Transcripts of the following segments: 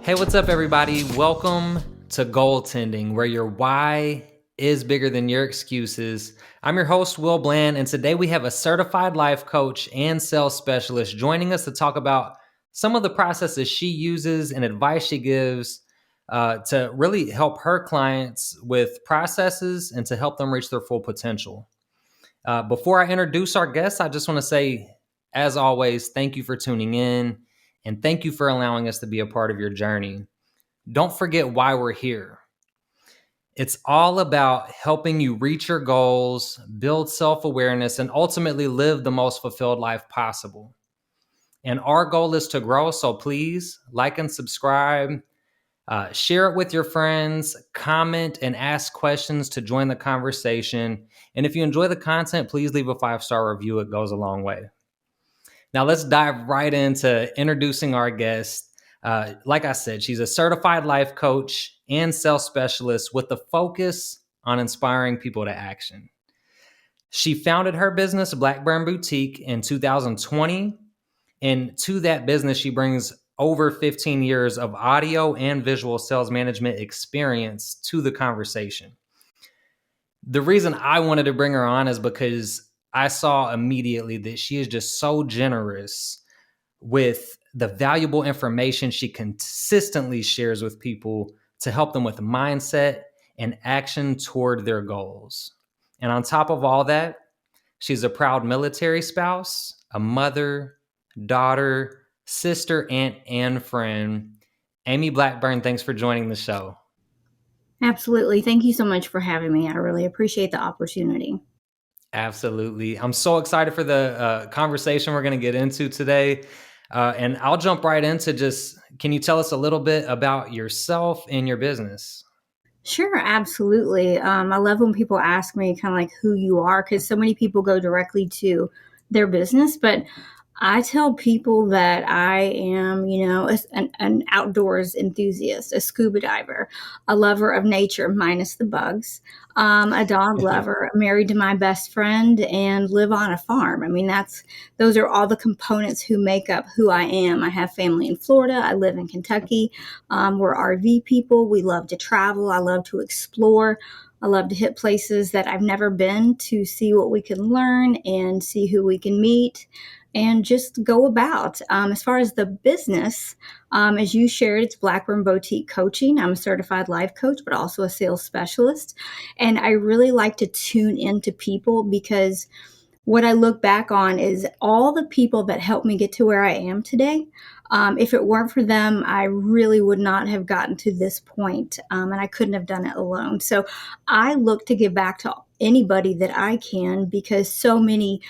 Hey, what's up, everybody? Welcome to Goaltending, where your why is bigger than your excuses. I'm your host, Will Bland, and today we have a certified life coach and sales specialist joining us to talk about some of the processes she uses and advice she gives to really help her clients with processes and to help them reach their full potential. Before I introduce our guests, I just want to say, as always, thank you for tuning in and thank you for allowing us to be a part of your journey. Don't forget why we're here. It's all about helping you reach your goals, build self-awareness, and ultimately live the most fulfilled life possible. And our goal is to grow, so please like and subscribe, share it with your friends, comment and ask questions to join the conversation. And if you enjoy the content, please leave a 5-star review. It goes a long way. Now let's dive right into introducing our guest. Like I said, she's a certified life coach and sales specialist with a focus on inspiring people to action. She founded her business, Blackburn Boutique, in 2020. And to that business, she brings over 15 years of audio and visual sales management experience to the conversation. The reason I wanted to bring her on is because I saw immediately that she is just so generous with the valuable information she consistently shares with people to help them with mindset and action toward their goals. And on top of all that, she's a proud military spouse, a mother, daughter, sister, aunt, and friend. Amy Blackburn, thanks for joining the show. Absolutely. Thank you so much for having me. I really appreciate the opportunity. Absolutely. I'm so excited for the conversation we're going to get into today. And I'll jump right into can you tell us a little bit about yourself and your business? Sure, absolutely. I love when people ask me kind of like who you are, because so many people go directly to their business. But I tell people that I am, an outdoors enthusiast, a scuba diver, a lover of nature minus the bugs, a dog lover, married to my best friend, and live on a farm. I mean, those are all the components who make up who I am. I have family in Florida. I live in Kentucky. We're RV people. We love to travel. I love to explore. I love to hit places that I've never been to see what we can learn and see who we can meet and just go about. As far as the business, as you shared, it's Blackburn Boutique Coaching. I'm a certified life coach, but also a sales specialist. And I really like to tune into people because what I look back on is all the people that helped me get to where I am today. If it weren't for them, I really would not have gotten to this point, and I couldn't have done it alone. So I look to give back to anybody that I can because so many,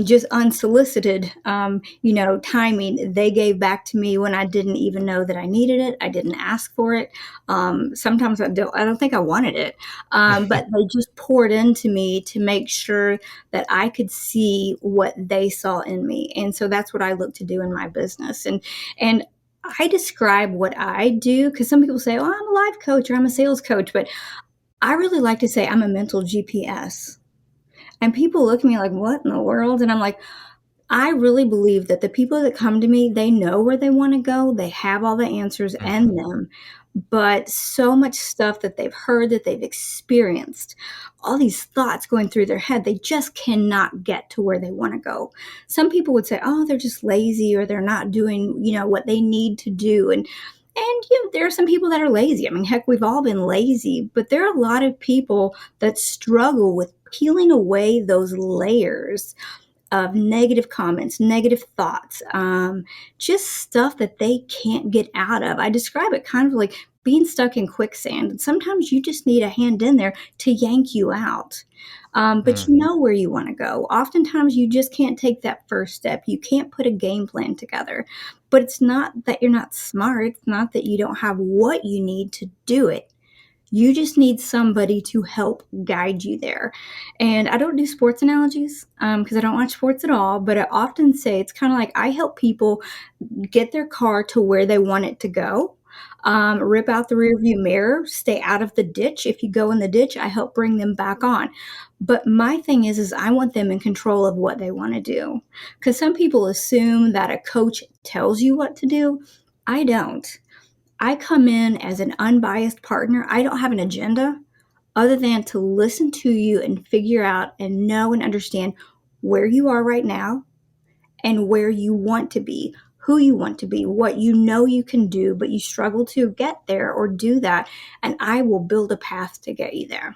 just unsolicited, timing, they gave back to me when I didn't even know that I needed it. I didn't ask for it. Sometimes I don't think I wanted it. But they just poured into me to make sure that I could see what they saw in me. And so that's what I look to do in my business. And I describe what I do because some people say, oh, I'm a life coach or I'm a sales coach, but I really like to say I'm a mental GPS. And people look at me like, what in the world? And I'm like, I really believe that the people that come to me, they know where they want to go. They have all the answers in them, but so much stuff that they've heard, that they've experienced, all these thoughts going through their head, they just cannot get to where they want to go. Some people would say, oh, they're just lazy or they're not doing, what they need to do. And there are some people that are lazy. I mean, heck, we've all been lazy, but there are a lot of people that struggle with peeling away those layers of negative comments, negative thoughts, just stuff that they can't get out of. I describe it kind of like being stuck in quicksand. And sometimes you just need a hand in there to yank you out. But you know where you want to go. Oftentimes you just can't take that first step. You can't put a game plan together. But it's not that you're not smart. It's not that you don't have what you need to do it. You just need somebody to help guide you there. And I don't do sports analogies because I don't watch sports at all, but I often say it's kind of like I help people get their car to where they want it to go. Rip out the rearview mirror, stay out of the ditch. If you go in the ditch, I help bring them back on. But my thing is I want them in control of what they want to do. Because some people assume that a coach tells you what to do. I don't. I come in as an unbiased partner. I don't have an agenda other than to listen to you and figure out and know and understand where you are right now and where you want to be, who you want to be, what you know you can do, but you struggle to get there or do that. And I will build a path to get you there.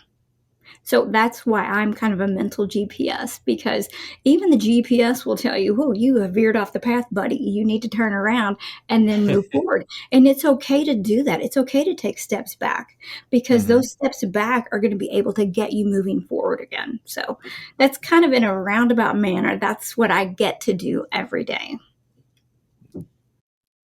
So that's why I'm kind of a mental GPS, because even the GPS will tell you, oh, you have veered off the path, buddy. You need to turn around and then move forward. And it's okay to do that. It's okay to take steps back, because Hmm. those steps back are going to be able to get you moving forward again. So that's kind of in a roundabout manner. That's what I get to do every day.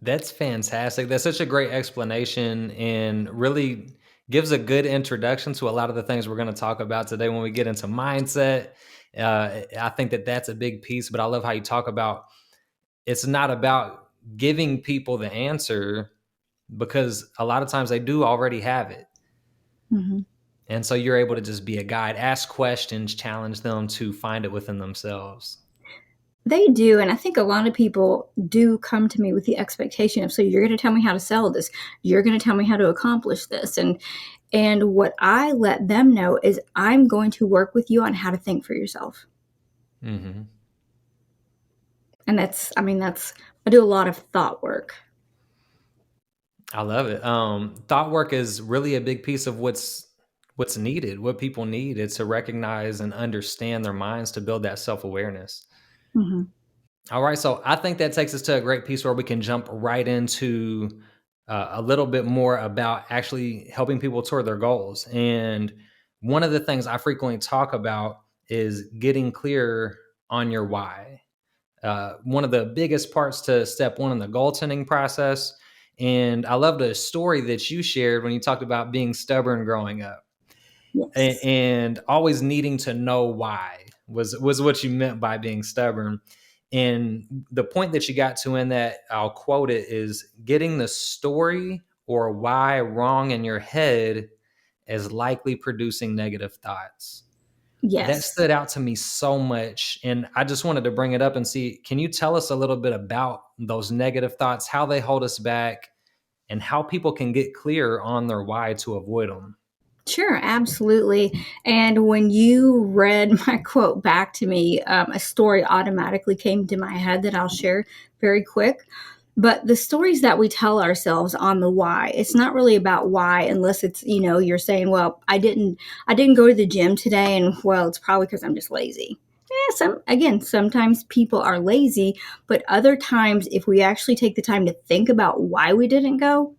That's fantastic. That's such a great explanation and really gives a good introduction to a lot of the things we're going to talk about today when we get into mindset. I think that that's a big piece, but I love how you talk about it's not about giving people the answer, because a lot of times they do already have it. Mm-hmm. And so you're able to just be a guide, ask questions, challenge them to find it within themselves. They do. And I think a lot of people do come to me with the expectation of, so you're going to tell me how to sell this. You're going to tell me how to accomplish this. And what I let them know is I'm going to work with you on how to think for yourself. Hmm. And I do a lot of thought work. I love it. Thought work is really a big piece of what's needed, what people need. It's to recognize and understand their minds to build that self-awareness. Mm-hmm. All right, so I think that takes us to a great piece where we can jump right into a little bit more about actually helping people toward their goals. And one of the things I frequently talk about is getting clear on your why. One of the biggest parts to step one in the goaltending process. And I love the story that you shared when you talked about being stubborn growing up Yes. and always needing to know why was what you meant by being stubborn. And the point that you got to in that, I'll quote it, is getting the story or why wrong in your head is likely producing negative thoughts. That Yes. stood out to me so much. And I just wanted to bring it up and see, can you tell us a little bit about those negative thoughts, how they hold us back, and how people can get clear on their why to avoid them? Sure, absolutely. And when you read my quote back to me, a story automatically came to my head that I'll share very quick. But the stories that we tell ourselves on the why, it's not really about why, unless it's, you're saying, well, I didn't go to the gym today, and well, it's probably because I'm just lazy. Yeah, sometimes people are lazy, but other times, if we actually take the time to think about why we didn't go,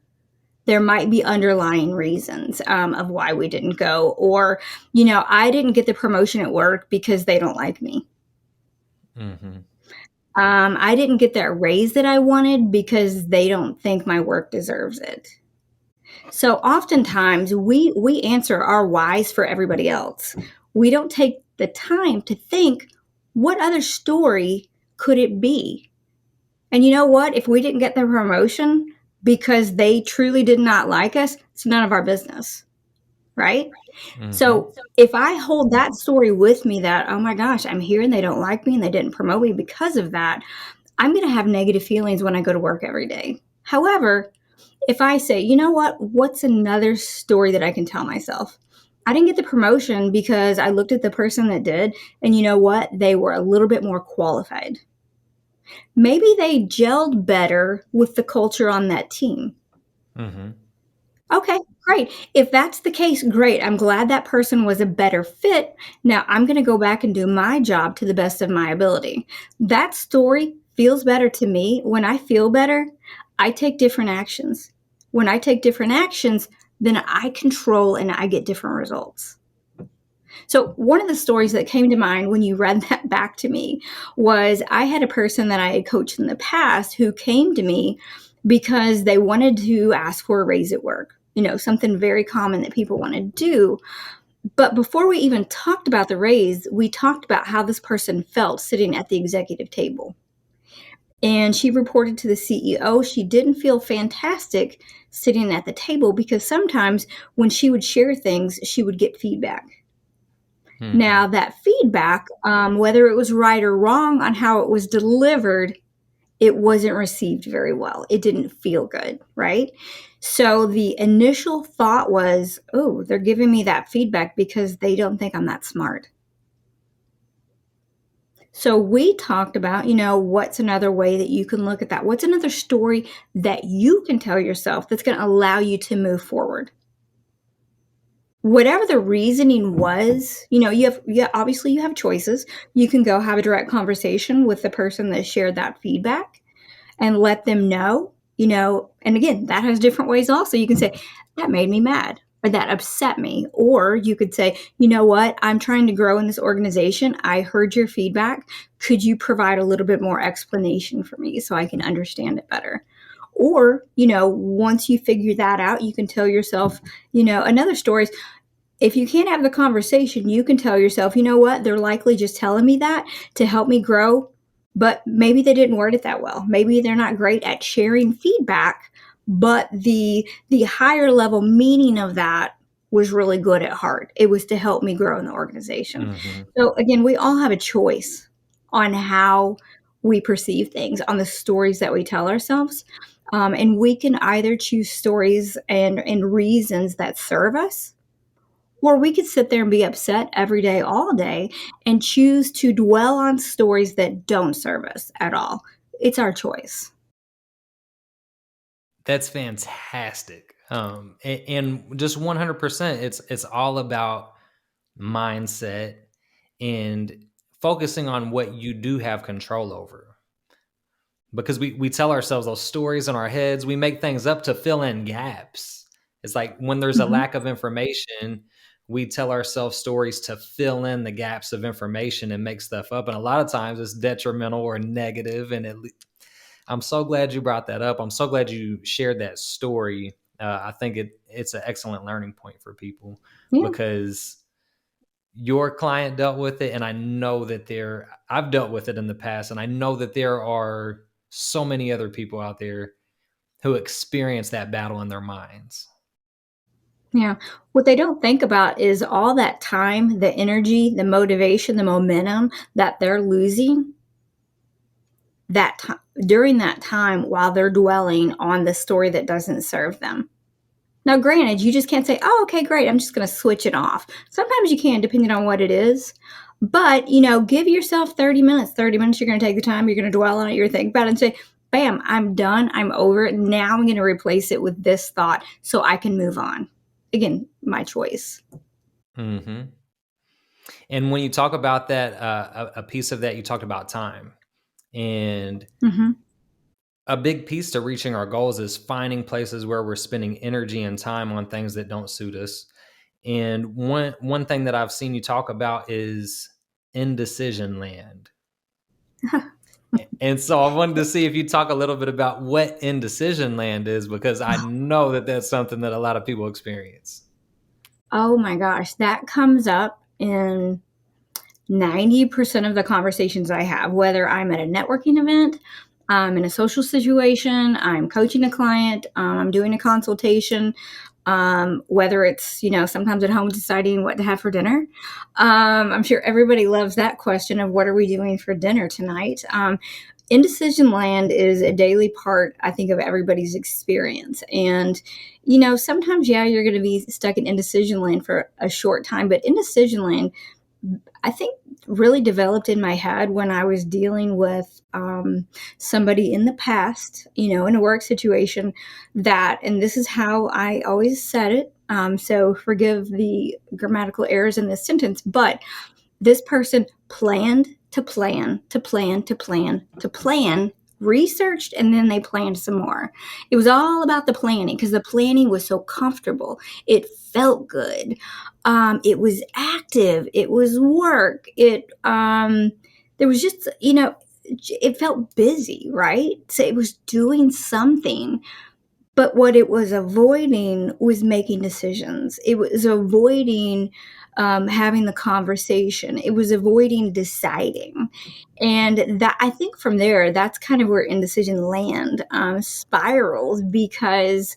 there might be underlying reasons of why we didn't go. Or, I didn't get the promotion at work because they don't like me. Mm-hmm. I didn't get that raise that I wanted because they don't think my work deserves it. So oftentimes we answer our whys for everybody else. We don't take the time to think, what other story could it be? And you know what? If we didn't get the promotion because they truly did not like us, it's none of our business, right? Mm-hmm. So if I hold that story with me that, oh my gosh, I'm here and they don't like me and they didn't promote me because of that, I'm going to have negative feelings when I go to work every day. However, if I say, you know what, what's another story that I can tell myself? I didn't get the promotion because I looked at the person that did, and you know what? They were a little bit more qualified. Maybe they gelled better with the culture on that team. Mm-hmm. Okay, great. If that's the case, great. I'm glad that person was a better fit. Now I'm going to go back and do my job to the best of my ability. That story feels better to me. When I feel better, I take different actions. When I take different actions, then I control and I get different results. So, one of the stories that came to mind when you read that back to me was I had a person that I had coached in the past who came to me because they wanted to ask for a raise at work. Something very common that people want to do. But before we even talked about the raise, we talked about how this person felt sitting at the executive table. And she reported to the CEO she didn't feel fantastic sitting at the table because sometimes when she would share things, she would get feedback. Mm-hmm. Now, that feedback, whether it was right or wrong on how it was delivered, it wasn't received very well. It didn't feel good, right? So the initial thought was, oh, they're giving me that feedback because they don't think I'm that smart. So we talked about, what's another way that you can look at that? What's another story that you can tell yourself that's going to allow you to move forward? Whatever the reasoning was, obviously you have choices. You can go have a direct conversation with the person that shared that feedback and let them know, and again, that has different ways also. You can say, that made me mad or that upset me. Or you could say, you know what, I'm trying to grow in this organization. I heard your feedback. Could you provide a little bit more explanation for me so I can understand it better? Or, once you figure that out, you can tell yourself, another story is, if you can't have the conversation, you can tell yourself, you know what, they're likely just telling me that to help me grow, but maybe they didn't word it that well. Maybe they're not great at sharing feedback, but the higher level meaning of that was really good at heart. It was to help me grow in the organization. Mm-hmm. So again, we all have a choice on how we perceive things, on the stories that we tell ourselves. And we can either choose stories and reasons that serve us, or we could sit there and be upset every day, all day, and choose to dwell on stories that don't serve us at all. It's our choice. That's fantastic. And just 100%, it's all about mindset and focusing on what you do have control over. Because we tell ourselves those stories in our heads, we make things up to fill in gaps. It's like when there's a Mhm. lack of information, we tell ourselves stories to fill in the gaps of information and make stuff up. And a lot of times it's detrimental or negative. And I'm so glad you brought that up. I'm so glad you shared that story. I think it's an excellent learning point for people Yeah. because your client dealt with it, and I know that I've dealt with it in the past, and I know that there are so many other people out there who experience that battle in their minds. Yeah. What they don't think about is all that time, the energy, the motivation, the momentum that they're losing that time during that time while they're dwelling on the story that doesn't serve them. Now, granted, you just can't say, oh, okay, great, I'm just going to switch it off. Sometimes you can, depending on what it is. But, give yourself 30 minutes. 30 minutes, you're going to take the time, you're going to dwell on it, you're going to think about it and say, bam, I'm done, I'm over it. Now I'm going to replace it with this thought so I can move on. Again, my choice. Hmm. And when you talk about that, a piece of that, you talked about time. And Mm-hmm. a big piece to reaching our goals is finding places where we're spending energy and time on things that don't suit us. And one thing that I've seen you talk about is Indecision Land. And so I wanted to see if you talk a little bit about what Indecision Land is, because I know that that's something that a lot of people experience. Oh my gosh, that comes up in 90% of the conversations I have, whether I'm at a networking event, I'm in a social situation, I'm coaching a client, I'm doing a consultation, whether it's, sometimes at home deciding what to have for dinner. I'm sure everybody loves that question of what are we doing for dinner tonight? Indecision land is a daily part, I think, of everybody's experience. And, sometimes, yeah, you're going to be stuck in indecision land for a short time, but indecision land, I think, really developed in my head when I was dealing with somebody in the past, in a work situation that, and this is how I always said it. So forgive the grammatical errors in this sentence, but this person planned to plan to plan to plan to plan, researched, and then they planned some more. It was all about the planning because the planning was so comfortable. It felt good. It was active. It was work. There was just, it felt busy, right? So it was doing something, but what it was avoiding was making decisions. It was avoiding having the conversation. It was avoiding deciding. And that, I think, from there, that's kind of where indecision land spirals, because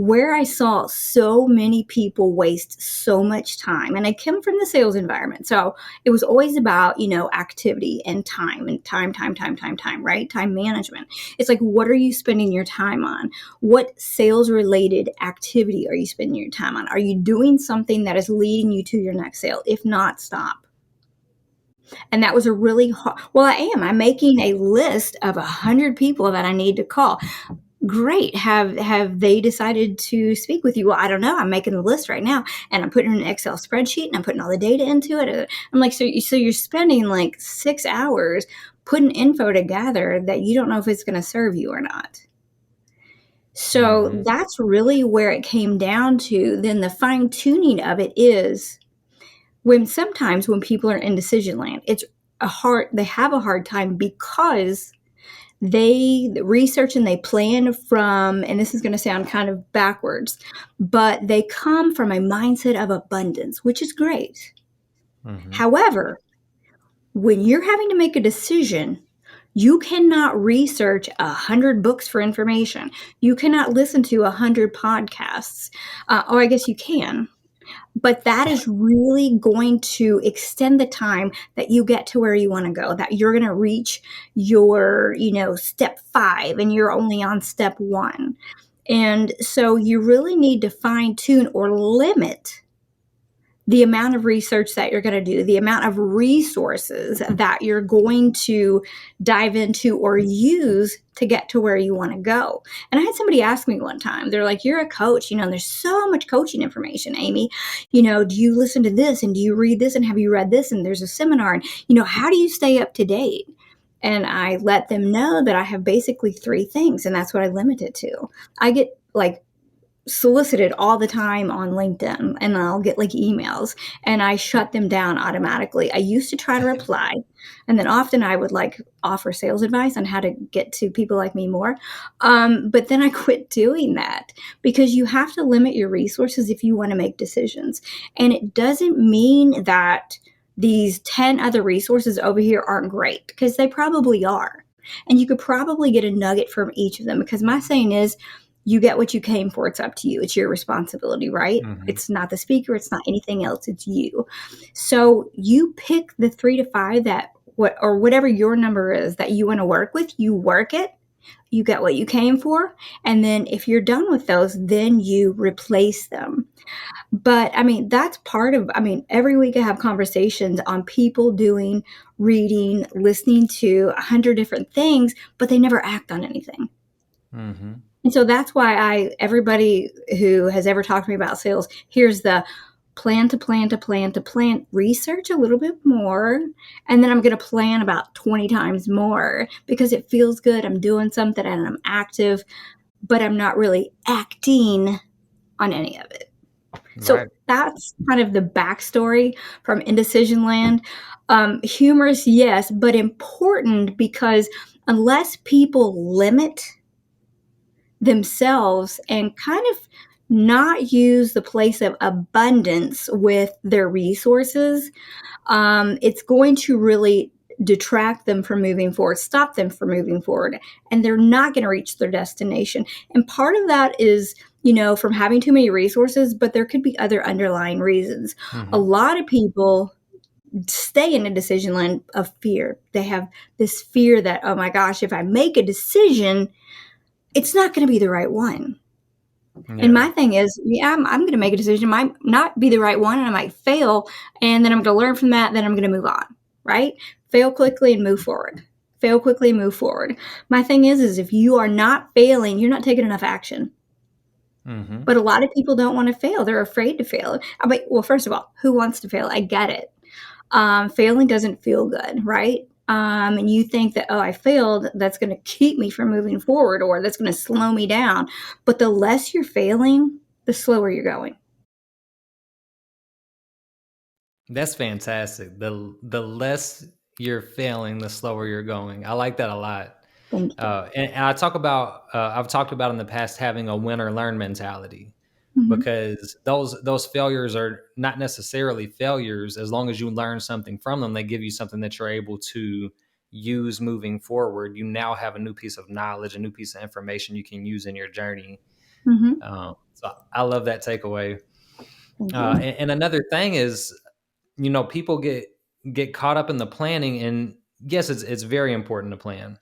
where I saw so many people waste so much time, and I come from the sales environment. So it was always about, activity and time, right? Time management. It's like, what are you spending your time on? What sales related activity are you spending your time on? Are you doing something that is leading you to your next sale? If not, stop. And that was a really hard, well, I'm making a list of 100 people that I need to call. Great. Have they decided to speak with you? Well, I don't know. I'm making the list right now, and I'm putting it in an Excel spreadsheet, and I'm putting all the data into it. I'm like, so you're spending like 6 hours putting info together that you don't know if it's going to serve you or not. So that's really where it came down to. Then the fine tuning of it is sometimes when people are in indecision land, they have a hard time because they research and they plan from, and this is going to sound kind of backwards, but they come from a mindset of abundance, which is great. However, when you're having to make a decision, you cannot research 100 books for information. You cannot listen to 100 podcasts. Or I guess you can. But that is really going to extend the time that you get to where you want to go, that you're going to reach your, step 5 and you're only on step 1. And so you really need to fine tune or limit the amount of research that you're going to do, the amount of resources that you're going to dive into or use to get to where you want to go. And I had somebody ask me one time, they're like, you're a coach, and there's so much coaching information, Amy, do you listen to this and do you read this and have you read this and there's a seminar and, how do you stay up to date? And I let them know that I have basically 3 things, and that's what I limit it to. I get solicited all the time on LinkedIn, and I'll get tapi and I shut them down automatically. I used to try to reply, and then often I would offer sales advice on how to get to people like me more. But then I quit doing that because you have to limit your resources if you want to make decisions. And it doesn't mean that these 10 other resources over here aren't great, because they probably are. And you could probably get a nugget from each of them, because my saying is, you get what you came for. It's up to you. It's your responsibility, right? It's not the speaker. It's not anything else. It's you. So you pick the 3 to 5 or whatever your number is that you want to work with. You work it. You get what you came for. And then if you're done with those, then you replace them. But that's part of, every week I have conversations on people doing, reading, listening to 100 different things, but they never act on anything. And so that's why everybody who has ever talked to me about sales, here's the plan to plan to plan to plan, research a little bit more, and then I'm going to plan about 20 times more because it feels good. I'm doing something and I'm active, but I'm not really acting on any of it. So that's kind of the backstory from Indecision Land. Humorous, yes, but important, because unless people limit themselves and kind of not use the place of abundance with their resources, it's going to really detract them from moving forward, stop them from moving forward, and they're not going to reach their destination. And part of that is, from having too many resources, but there could be other underlying reasons. A lot of people stay in a decision land of fear. They have this fear that, oh my gosh, if I make a decision, it's not going to be the right one. Yeah. And my thing is, I'm going to make a decision, might not be the right one, and I might fail, and then I'm going to learn from that, then I'm going to move on, right? Fail quickly and move forward. Fail quickly and move forward. My thing is if you are not failing, you're not taking enough action. But a lot of people don't want to fail. They're afraid to fail. Well, first of all, who wants to fail? I get it. Failing doesn't feel good, right? And you think that, oh, I failed, that's going to keep me from moving forward, or that's going to slow me down. But the less you're failing, the slower you're going. That's fantastic. The less you're failing, the slower you're going. I like that a lot. Thank you. And I've talked about in the past having a win or learn mentality. Because those failures are not necessarily failures. As long as you learn something from them, they give you something that you're able to use moving forward. You now have a new piece of knowledge, a new piece of information you can use in your journey. Hmm. So I love that takeaway. Thank you. And another thing is, people get caught up in the planning, and yes, it's very important to plan,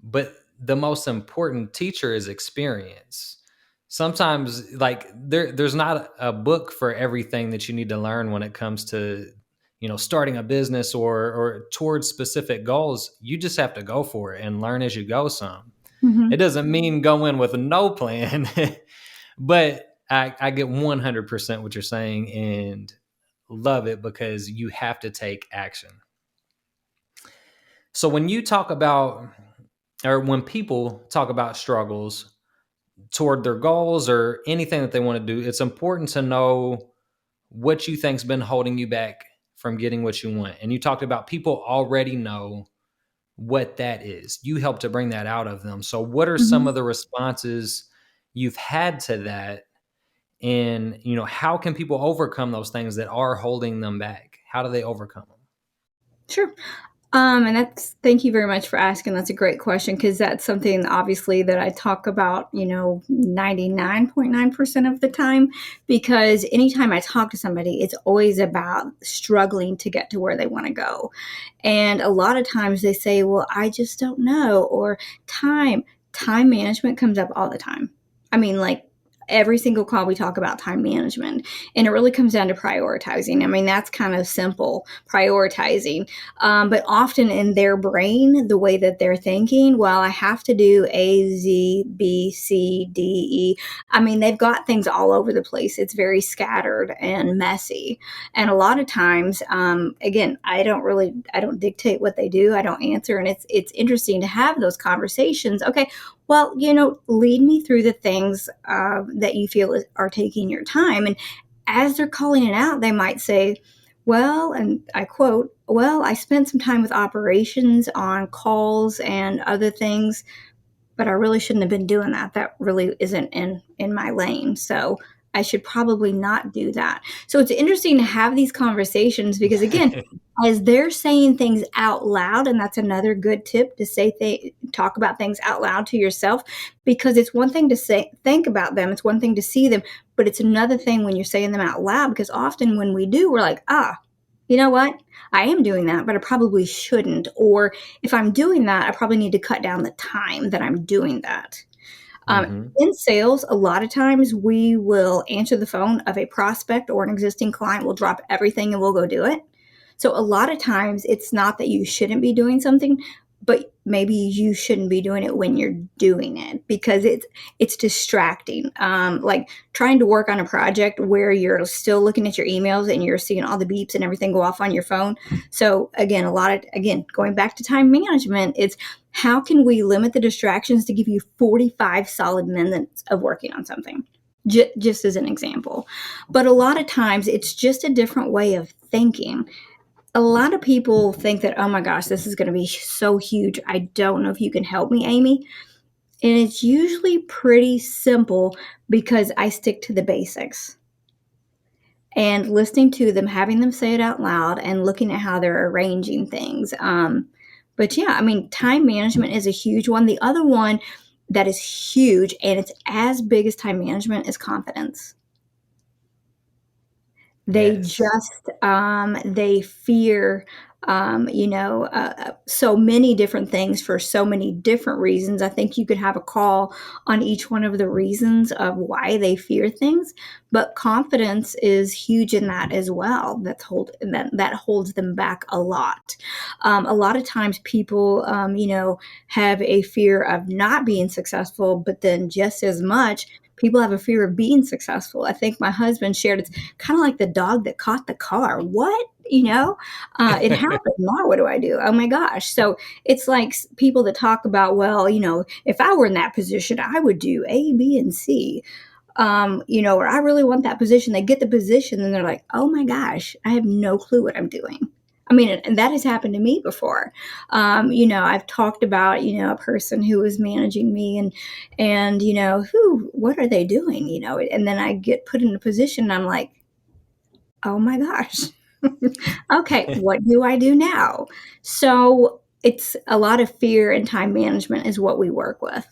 but the most important teacher is experience. Sometimes, like, there's not a book for everything that you need to learn when it comes to starting a business or towards specific goals. You just have to go for it and learn as you go. Some It Hmm. doesn't mean go in with no plan, but I get 100% what you're saying and love it because you have to take action. So when you talk about, or when people talk about struggles toward their goals or anything that they want to do, it's important to know what you think's been holding you back from getting what you want. And you talked about people already know what that is. You help to bring that out of them. So what are some Hmm. of the responses you've had to that? And how can people overcome those things that are holding them back? How do they overcome them? Sure. And that's thank you very much for asking. That's a great question because that's something obviously that I talk about, 99.9% of the time. Because anytime I talk to somebody, it's always about struggling to get to where they want to go. And a lot of times they say, well, I just don't know, or time management comes up all the time. I mean, like every single call we talk about time management, and it really comes down to prioritizing. I mean, that's kind of simple, prioritizing. But often in their brain, the way that they're thinking, well, I have to do A, Z, B, C, D, E. I mean, they've got things all over the place. It's very scattered and messy. And a lot of times, again, I don't dictate what they do. I don't answer. And it's interesting to have those conversations. Okay, well, lead me through the things that you feel are taking your time. And as they're calling it out, they might say, well, and I quote, well, I spent some time with operations on calls and other things, but I really shouldn't have been doing that. That really isn't in my lane. So I should probably not do that. So it's interesting to have these conversations because again, as they're saying things out loud, and that's another good tip to talk about things out loud to yourself, because it's one thing to say think about them, it's one thing to see them, but it's another thing when you're saying them out loud because often when we do, we're like, you know what? I am doing that, but I probably shouldn't. Or if I'm doing that, I probably need to cut down the time that I'm doing that. Um, Hmm. in sales, a lot of times we will answer the phone of a prospect or an existing client. We'll drop everything and we'll go do it. So a lot of times it's not that you shouldn't be doing something, but maybe you shouldn't be doing it when you're doing it because it's distracting. Like trying to work on a project where you're still looking at your emails and you're seeing all the beeps and everything go off on your phone. So again, going back to time management, it's how can we limit the distractions to give you 45 solid minutes of working on something? Just as an example. But a lot of times it's just a different way of thinking. A lot of people think that, oh my gosh, this is going to be so huge. I don't know if you can help me, Amy. And it's usually pretty simple because I stick to the basics and listening to them, having them say it out loud, and looking at how they're arranging things. But yeah, I mean, time management is a huge one. The other one that is huge, and it's as big as time management, is confidence. They Yes. just they fear so many different things for so many different reasons. I think you could have a call on each one of the reasons of why they fear things, but confidence is huge in that as well. That holds them back a lot. A lot of times people have a fear of not being successful, but then just as much people have a fear of being successful. I think my husband shared it's kind of like the dog that caught the car. What? It happened. Now what do I do? Oh my gosh. So it's like people that talk about, well, if I were in that position, I would do A, B, and C. Or I really want that position. They get the position and they're like, oh my gosh, I have no clue what I'm doing. I mean, and that has happened to me before. I've talked about, a person who was managing me and, what are they doing? And then I get put in a position and I'm like, oh my gosh. Okay, what do I do now? So it's a lot of fear and time management is what we work with.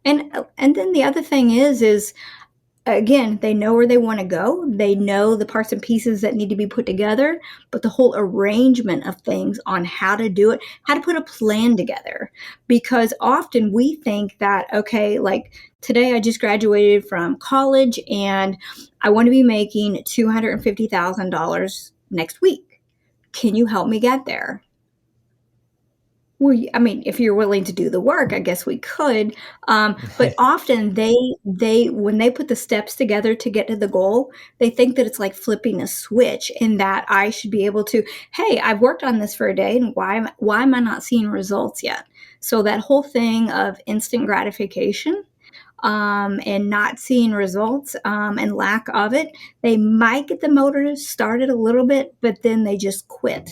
And then the other thing is again, they know where they want to go. They know the parts and pieces that need to be put together, but the whole arrangement of things on how to do it, how to put a plan together. Because often we think that, okay, like today I just graduated from college and I want to be making $250,000 next week. Can you help me get there? Well, I mean, if you're willing to do the work, I guess we could. But often they when they put the steps together to get to the goal, they think that it's like flipping a switch, and that I should be able to, hey, I've worked on this for a day, and why am I not seeing results yet? So that whole thing of instant gratification, and not seeing results, and lack of it, they might get the motor started a little bit, but then they just quit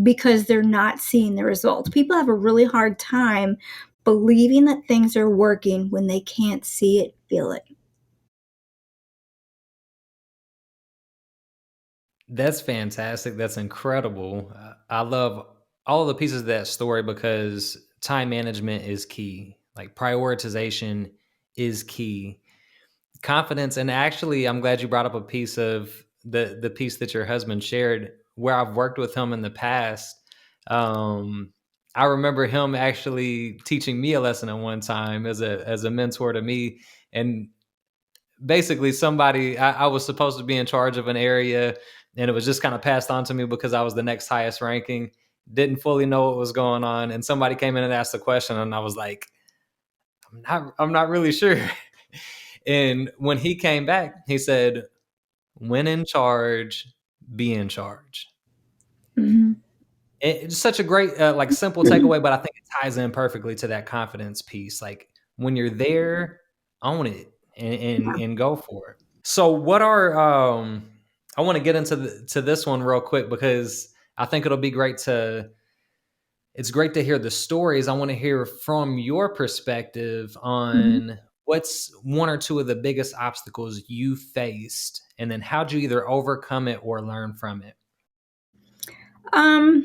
because they're not seeing the results. People have a really hard time believing that things are working when they can't see it, feel it. That's fantastic. That's incredible. I love all of the pieces of that story because time management is key. Like prioritization is key. Confidence, and actually, I'm glad you brought up a piece of the piece that your husband shared, where I've worked with him in the past. Um, I remember him actually teaching me a lesson at one time as a mentor to me, and basically somebody I was supposed to be in charge of an area, and it was just kind of passed on to me because I was the next highest ranking. Didn't fully know what was going on, and somebody came in and asked a question, and I was like, I'm not really sure. And when he came back, he said, when in charge, be in charge. Mhm. It's such a great, like simple takeaway, but I think it ties in perfectly to that confidence piece. Like when you're there, own it and go for it. So what are I want to get into to this one real quick because I think it'll be great to it's great to hear the stories. I want to hear from your perspective Mhm. on what's one or two of the biggest obstacles you faced, and then how'd you either overcome it or learn from it? I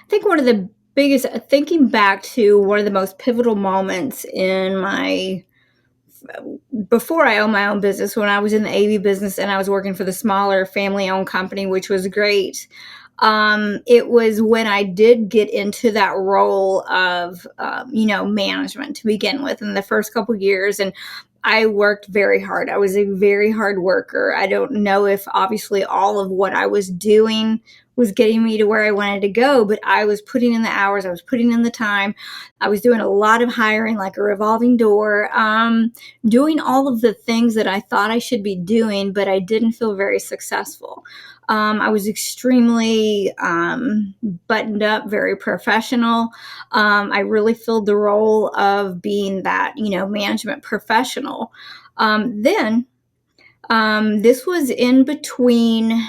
think one of the biggest, thinking back to one of the most pivotal moments in my, before I owned my own business, when I was in the AV business and I was working for the smaller family owned company, which was great. It was when I did get into that role of, management to begin with in the first couple of years. And I worked very hard. I was a very hard worker. I don't know if obviously all of what I was doing was getting me to where I wanted to go, but I was putting in the hours, I was putting in the time. I was doing a lot of hiring, like a revolving door, doing all of the things that I thought I should be doing, but I didn't feel very successful. I was extremely buttoned up, very professional. I really filled the role of being that, management professional. Then this was in between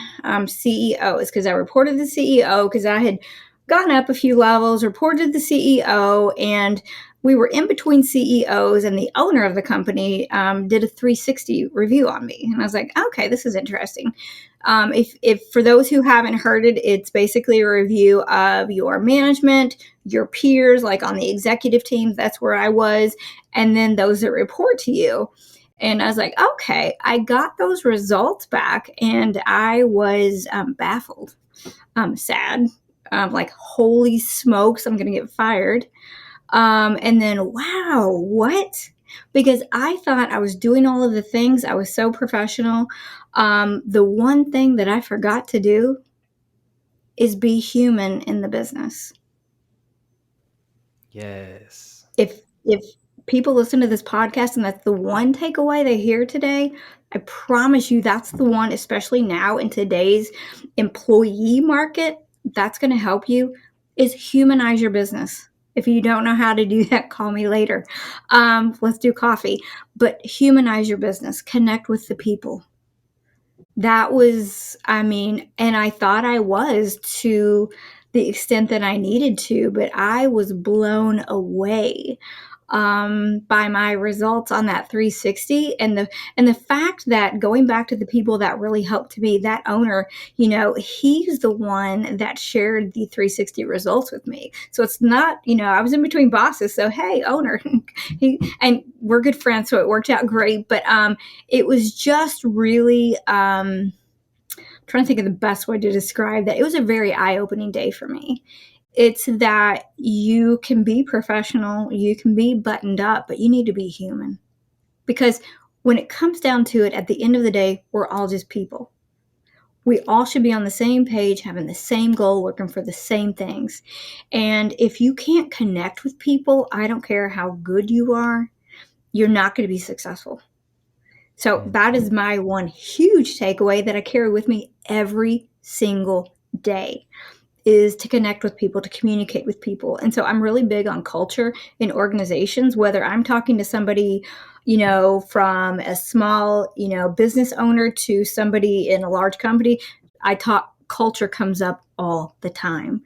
CEOs, because I reported to the CEO because I had gotten up a few levels, reported to the CEO, and we were in between CEOs, and the owner of the company did a 360 review on me. And I was like, okay, this is interesting. If for those who haven't heard it, it's basically a review of your management, your peers, like on the executive team, that's where I was, and then those that report to you. And I was like, okay, I got those results back, and I was baffled, sad, like, holy smokes, I'm going to get fired. And then, wow, what? Because I thought I was doing all of the things, I was so professional. The one thing that I forgot to do is be human in the business. Yes. If people listen to this podcast and that's the one takeaway they hear today, I promise you that's the one, especially now in today's employee market, that's going to help you, is humanize your business. If you don't know how to do that, call me later. Let's do coffee. But humanize your business, connect with the people. That was, I mean, and I thought I was, to the extent that I needed to, but I was blown away. by my results on that 360, and the fact that, going back to the people that really helped me, that owner, he's the one that shared the 360 results with me. So it's not, I was in between bosses, so hey, owner, and we're good friends, so it worked out great. But it was just really trying to think of the best way to describe that. It was a very eye-opening day for me. It's that you can be professional, you can be buttoned up, but you need to be human. Because when it comes down to it, at the end of the day, we're all just people. We all should be on the same page, having the same goal, working for the same things. And if you can't connect with people, I don't care how good you are, you're not going to be successful. So that is my one huge takeaway that I carry with me every single day, is to connect with people, to communicate with people. And so I'm really big on culture in organizations, whether I'm talking to somebody, from a small, business owner to somebody in a large company. I talk culture comes up all the time.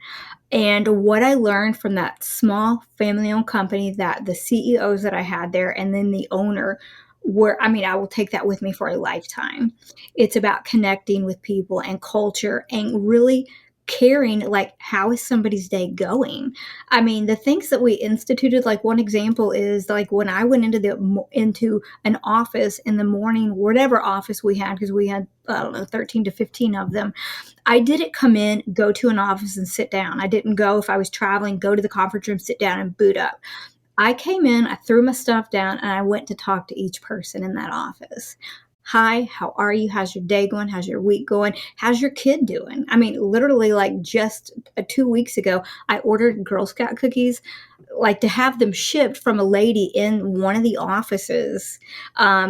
And what I learned from that small family owned company, that the CEOs that I had there and then the owner, I will take that with me for a lifetime. It's about connecting with people and culture and really caring, like, how is somebody's day going. The things that we instituted, like one example is, like, when I went into an office in the morning, whatever office we had, because we had, I don't know, 13 to 15 of them. I didn't come in, go to an office and sit down. I didn't go, if I was traveling, go to the conference room, sit down and boot up. I came in, I threw my stuff down, and I went to talk to each person in that office. Hi, how are you? How's your day going? How's your week going? How's your kid doing? Literally, like, just 2 weeks ago, I ordered Girl Scout cookies, like, to have them shipped from a lady in one of the offices,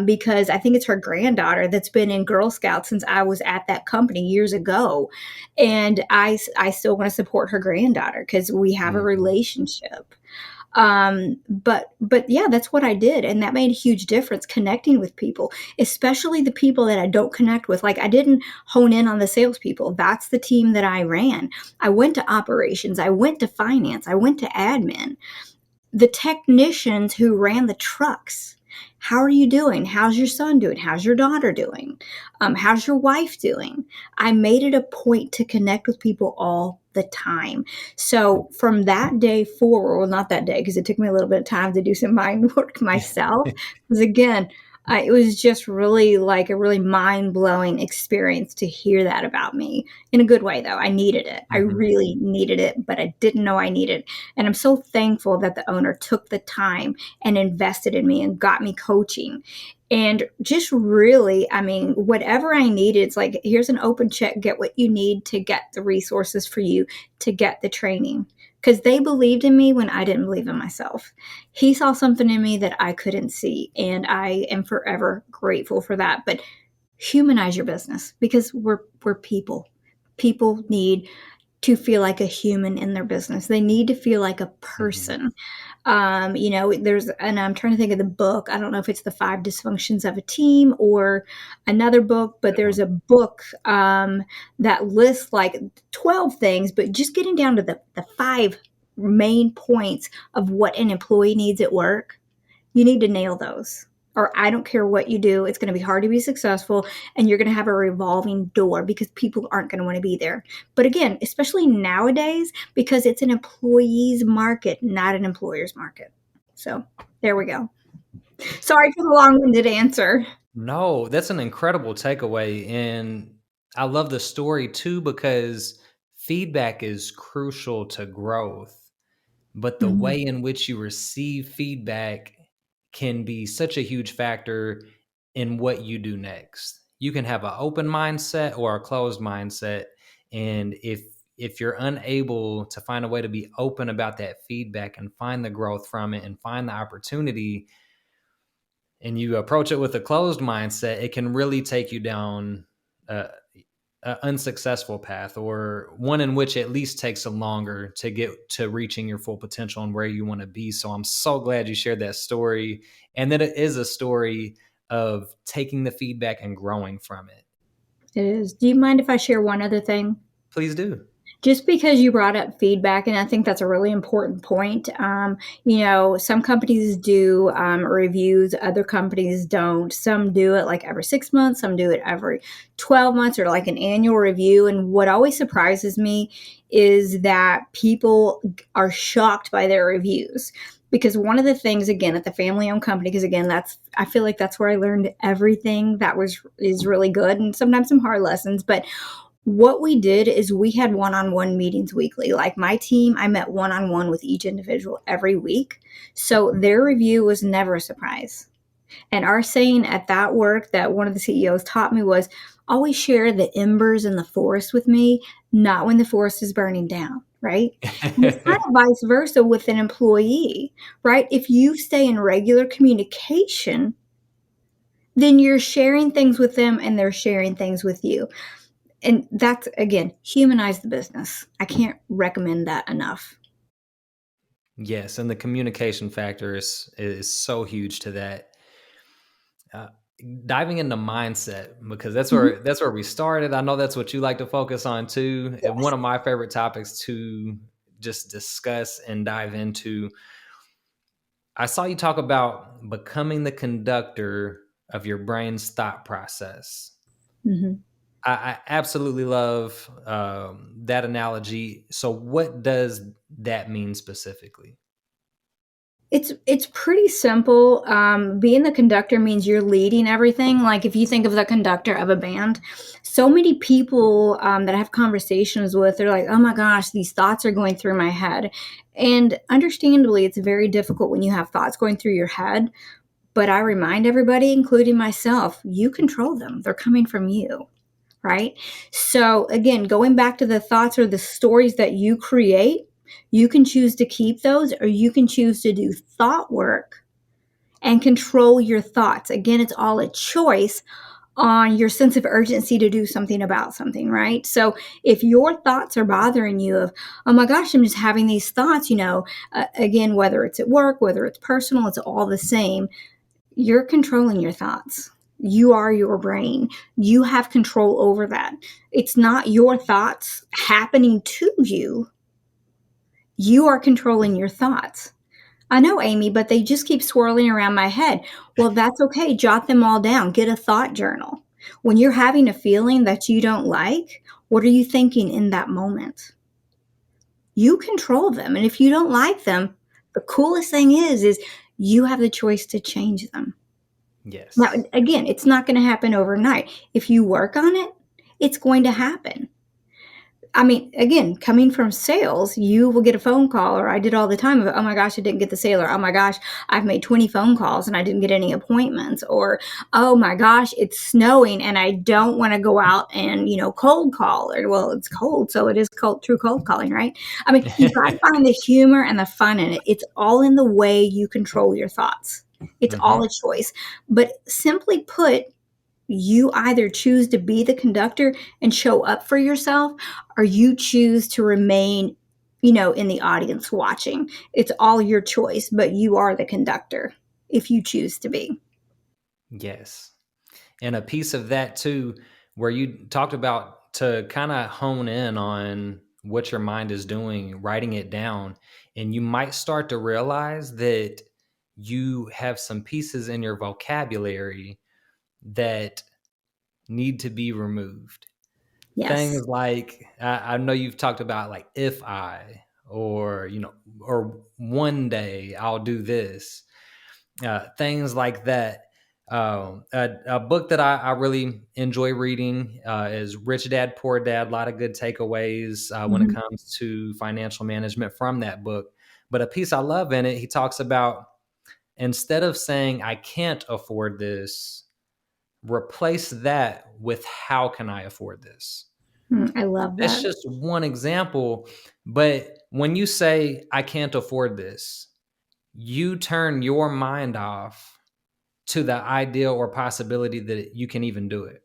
because I think it's her granddaughter that's been in Girl Scouts since I was at that company years ago. And I still want to support her granddaughter because we have a Mm-hmm. relationship. But yeah, that's what I did, and that made a huge difference, connecting with people, especially the people that I don't connect with. Like, I didn't hone in on the salespeople. That's the team that I ran. I went to operations, I went to finance, I went to admin, the technicians who ran the trucks. How are you doing? How's your son doing? How's your daughter doing? How's your wife doing? I made it a point to connect with people all the time. So from that day forward, well, not that day, because it took me a little bit of time to do some mind work myself. Because again, it was just really, like, a really mind blowing experience to hear that about me, in a good way, though. I needed it. I Mm-hmm. really needed it, but I didn't know I needed it. And I'm so thankful that the owner took the time and invested in me and got me coaching. And just really, whatever I needed, it's like, here's an open check, get what you need to get the resources for you to get the training. Because they believed in me when I didn't believe in myself. He saw something in me that I couldn't see, and I am forever grateful for that. But humanize your business, because we're people. People need to feel like a human in their business. They need to feel like a Mm-hmm. person. And I'm trying to think of the book. I don't know if it's The Five Dysfunctions of a Team or another book, but Good there's one. a book that lists like 12 things, but just getting down to the five main points of what an employee needs at work. You need to nail those. Or I don't care what you do, it's going to be hard to be successful, and you're going to have a revolving door because people aren't going to want to be there. But again, especially nowadays, because it's an employee's market, not an employer's market. So there we go. Sorry for the long winded answer. No, that's an incredible takeaway. And I love the story too, because feedback is crucial to growth. But the Mhm. way in which you receive feedback can be such a huge factor in what you do next. You can have an open mindset or a closed mindset. And if you're unable to find a way to be open about that feedback and find the growth from it and find the opportunity, and you approach it with a closed mindset, it can really take you down a, a unsuccessful path, or one in which at least takes a longer to get to reaching your full potential and where you want to be. So I'm so glad you shared that story, and that it is a story of taking the feedback and growing from it. It is. Do you mind if I share one other thing? Please do. Just because you brought up feedback, and I think that's a really important point. Some companies do reviews, other companies don't. Some do it like every 6 months, some do it every 12 months or like an annual review. And what always surprises me is that people are shocked by their reviews. Because one of the things, again, at the family-owned company, because again, I feel like that's where I learned everything that is really good, and sometimes some hard lessons. But what we did is we had one-on-one meetings weekly. Like my team, I met one-on-one with each individual every week. So their review was never a surprise. And our saying at that work that one of the CEOs taught me was always share the embers in the forest with me, not when the forest is burning down, right? And it's kind of vice versa with an employee, right? If you stay in regular communication, then you're sharing things with them and they're sharing things with you. And that's, again, humanize the business. I can't recommend that enough. Yes, and the communication factor is so huge to that. Uh, Diving into mindset, because Mhm. that's where we started. I know that's what you like to focus on too. And Yes. one of my favorite topics to just discuss and dive into. I saw you talk about becoming the conductor of your brain's thought process. Mhm. I absolutely love that analogy. So, what does that mean specifically? It's pretty simple. Being the conductor means you're leading everything. Like if you think of the conductor of a band, so many people that I have conversations with, they're like, "Oh my gosh, these thoughts are going through my head," and understandably, it's very difficult when you have thoughts going through your head. But I remind everybody, including myself, you control them. They're coming from you. Right? So, again, going back to the thoughts or the stories that you create, you can choose to keep those or you can choose to do thought work and control your thoughts. Again, it's all a choice on your sense of urgency to do something about something, right? So, if your thoughts are bothering you, of, oh my gosh, I'm just having these thoughts, again, whether it's at work, whether it's personal, it's all the same. You're controlling your thoughts. You are your brain. You have control over that. It's not your thoughts happening to you. You are controlling your thoughts. I know, Amy, but they just keep swirling around my head. Well, that's okay. Jot them all down. Get a thought journal. When you're having a feeling that you don't like, what are you thinking in that moment? You control them. And if you don't like them, the coolest thing is you have the choice to change them. Now, Yes. again, it's not going to happen overnight. If you work on it, it's going to happen. I mean, again, coming from sales, you will get a phone call, or I did all the time of, oh my gosh, I didn't get the sale, or oh my gosh, I've made 20 phone calls and I didn't get any appointments, or oh my gosh, it's snowing and I don't want to go out and, cold call, or well, it's cold, so it is cold, true cold calling, right? I mean, you got to find the humor and the fun in it. It's all in the way you control your thoughts. It's all Hmm. a choice. But simply put, you either choose to be the conductor and show up for yourself, or you choose to remain, in the audience watching. It's all your choice, but you are the conductor if you choose to be. Yes. And a piece of that too, where you talked about to kind of hone in on what your mind is doing, writing it down, and you might start to realize that you have some pieces in your vocabulary that need to be removed. Yes. Things like I know you've talked about like if I or or one day I'll do this, things like that. A book that I really enjoy reading is Rich Dad Poor Dad. A lot of good takeaways when it Mhm. comes to financial management from that book. But a piece I love in it, he talks about instead of saying I can't afford this, replace that with how can I afford this. I love That's that. just one example. But when you say I can't afford this, you turn your mind off to the idea or possibility that you can even do it.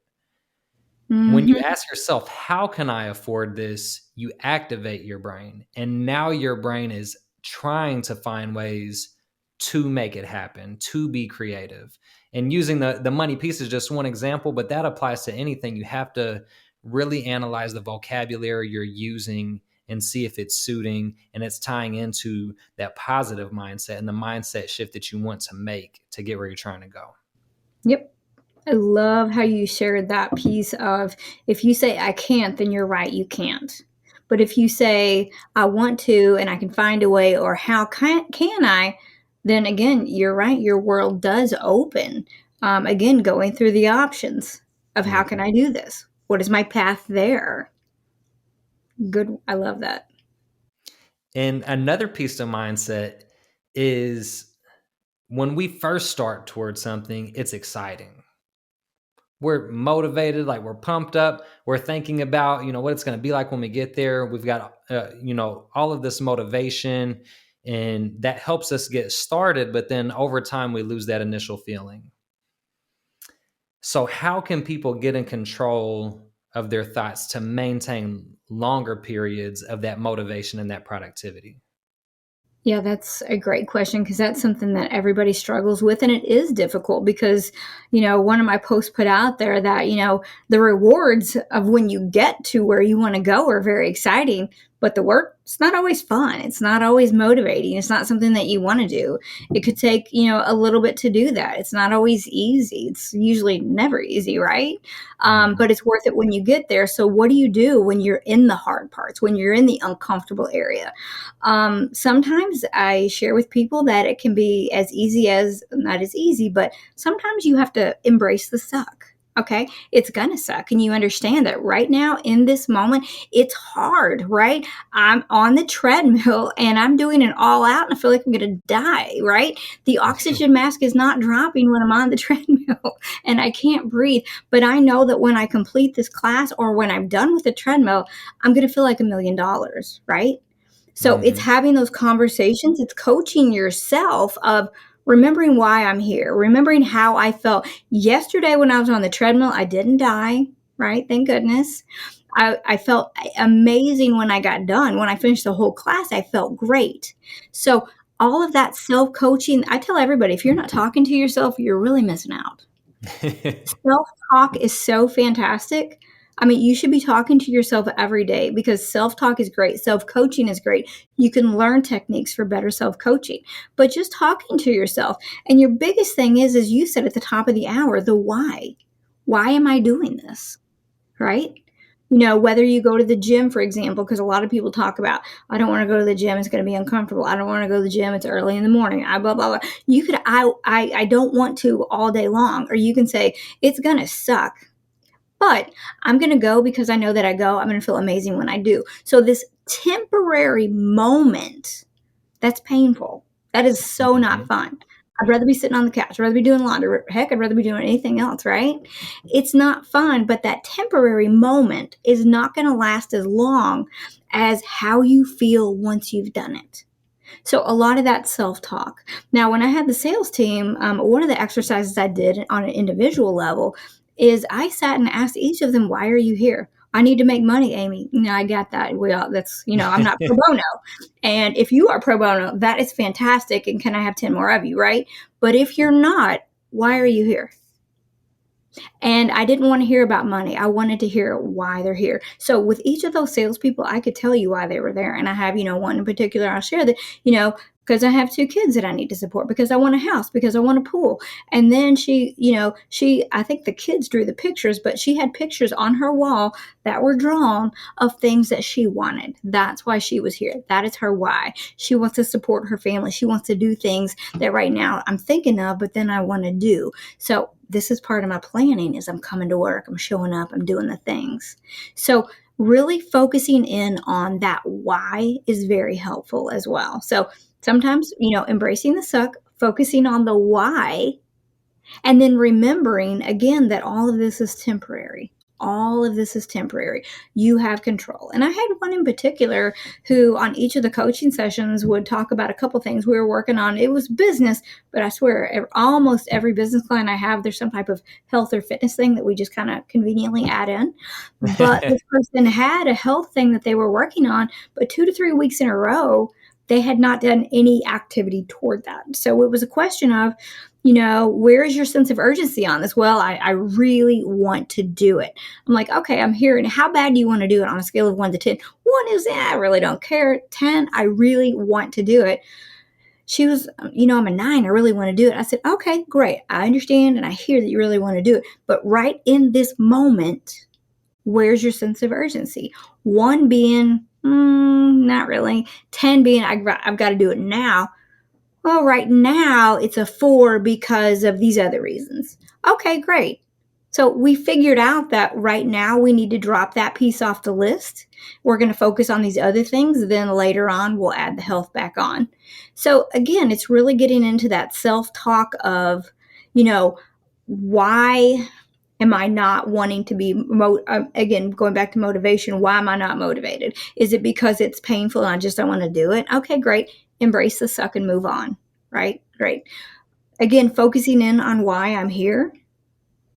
When you Mhm. ask yourself, how can I afford this? You activate your brain. And now your brain is trying to find ways to make it happen, to be creative. And using the money piece is just one example, but that applies to anything. You have to really analyze the vocabulary you're using and see if it's suiting and it's tying into that positive mindset and the mindset shift that you want to make to get where you're trying to go. Yep. I love how you shared that piece of, if you say I can't, then you're right, you can't. But if you say I want to and I can find a way, or how can I, then again, you're right, your world does open. Again, going through the options of how can I do this? What is my path there? Good. I love that. And another piece of mindset is when we first start towards something, it's exciting. We're motivated, like we're pumped up. We're thinking about, what it's going to be like when we get there. We've got, all of this motivation, and that helps us get started. But then over time, we lose that initial feeling. So how can people get in control of their thoughts to maintain longer periods of that motivation and that productivity? Yeah, that's a great question, because that's something that everybody struggles with. And it is difficult because, one of my posts put out there that, the rewards of when you get to where you want to go are very exciting, but the work, it's not always fun. It's not always motivating. It's not something that you want to do. It could take, a little bit to do that. It's not always easy. It's usually never easy, right? But it's worth it when you get there. So what do you do when you're in the hard parts, when you're in the uncomfortable area? Sometimes I share with people that it can be as easy as, not as easy, but sometimes you have to embrace the suck. Okay. It's going to suck. And you understand that right now in this moment, it's hard, right? I'm on the treadmill and I'm doing it all out and I feel like I'm going to die, right? The oxygen mask is not dropping when I'm on the treadmill and I can't breathe. But I know that when I complete this class or when I'm done with the treadmill, I'm going to feel like $1 million, right? So it's having those conversations. It's coaching yourself of remembering why I'm here, remembering how I felt yesterday when I was on the treadmill. I didn't die, right? Thank goodness. I felt amazing when I got done. When I finished the whole class, I felt great. So all of that self-coaching, I tell everybody, if you're not talking to yourself, you're really missing out. Self-talk is so fantastic. I mean, you should be talking to yourself every day, because self-talk is great. Self-coaching is great. You can learn techniques for better self-coaching, but just talking to yourself. And your biggest thing is, as you said at the top of the hour, the why. Why am I doing this? Right? Whether you go to the gym, for example, because a lot of people talk about, I don't want to go to the gym, it's going to be uncomfortable. I don't want to go to the gym, it's early in the morning. I blah, blah, blah. You could, I don't want to all day long. Or you can say, it's going to suck, but I'm going to go because I know that I'm going to feel amazing when I do. So this temporary moment, that's painful. That is so not fun. I'd rather be sitting on the couch. I'd rather be doing laundry. Heck, I'd rather be doing anything else, right? It's not fun, but that temporary moment is not going to last as long as how you feel once you've done it. So a lot of that self-talk. Now, when I had the sales team, one of the exercises I did on an individual level is I sat and asked each of them, why are you here? I need to make money, Amy. I got that. I'm not pro bono. And if you are pro bono, that is fantastic. And can I have 10 more of you, right? But if you're not, why are you here? And I didn't want to hear about money. I wanted to hear why they're here. So with each of those salespeople, I could tell you why they were there. And I have, one in particular, I'll share that, because I have 2 kids that I need to support, because I want a house, because I want a pool. And then I think the kids drew the pictures, but she had pictures on her wall that were drawn of things that she wanted. That's why she was here. That is her why. She wants to support her family. She wants to do things that right now I'm thinking of, but then I want to do. So this is part of my planning, is I'm coming to work, I'm showing up, I'm doing the things. So really focusing in on that why is very helpful as well. So sometimes, embracing the suck, focusing on the why, and then remembering again that all of this is temporary. All of this is temporary. You have control. And I had one in particular who on each of the coaching sessions would talk about a couple things we were working on. It was business, but I swear almost every business client I have, there's some type of health or fitness thing that we just kind of conveniently add in. But this person had a health thing that they were working on, but 2 to 3 weeks in a row, they had not done any activity toward that. So it was a question of, where is your sense of urgency on this? Well, I really want to do it. I'm like, okay, I'm here. And how bad do you want to do it on a scale of 1 to 10? 1 is, I really don't care. 10, I really want to do it. She was, I'm a 9. I really want to do it. I said, okay, great. I understand and I hear that you really want to do it. But right in this moment, where's your sense of urgency? 1 being, not really. 10 being, I've got to do it now. Well, right now it's a 4 because of these other reasons. Okay, great. So we figured out that right now we need to drop that piece off the list. We're going to focus on these other things. Then later on, we'll add the health back on. So again, it's really getting into that self-talk of, why am I not wanting to be, again, going back to motivation, why am I not motivated? Is it because it's painful and I just don't want to do it? Okay, great. Embrace the suck and move on, right? Great. Again, focusing in on why I'm here.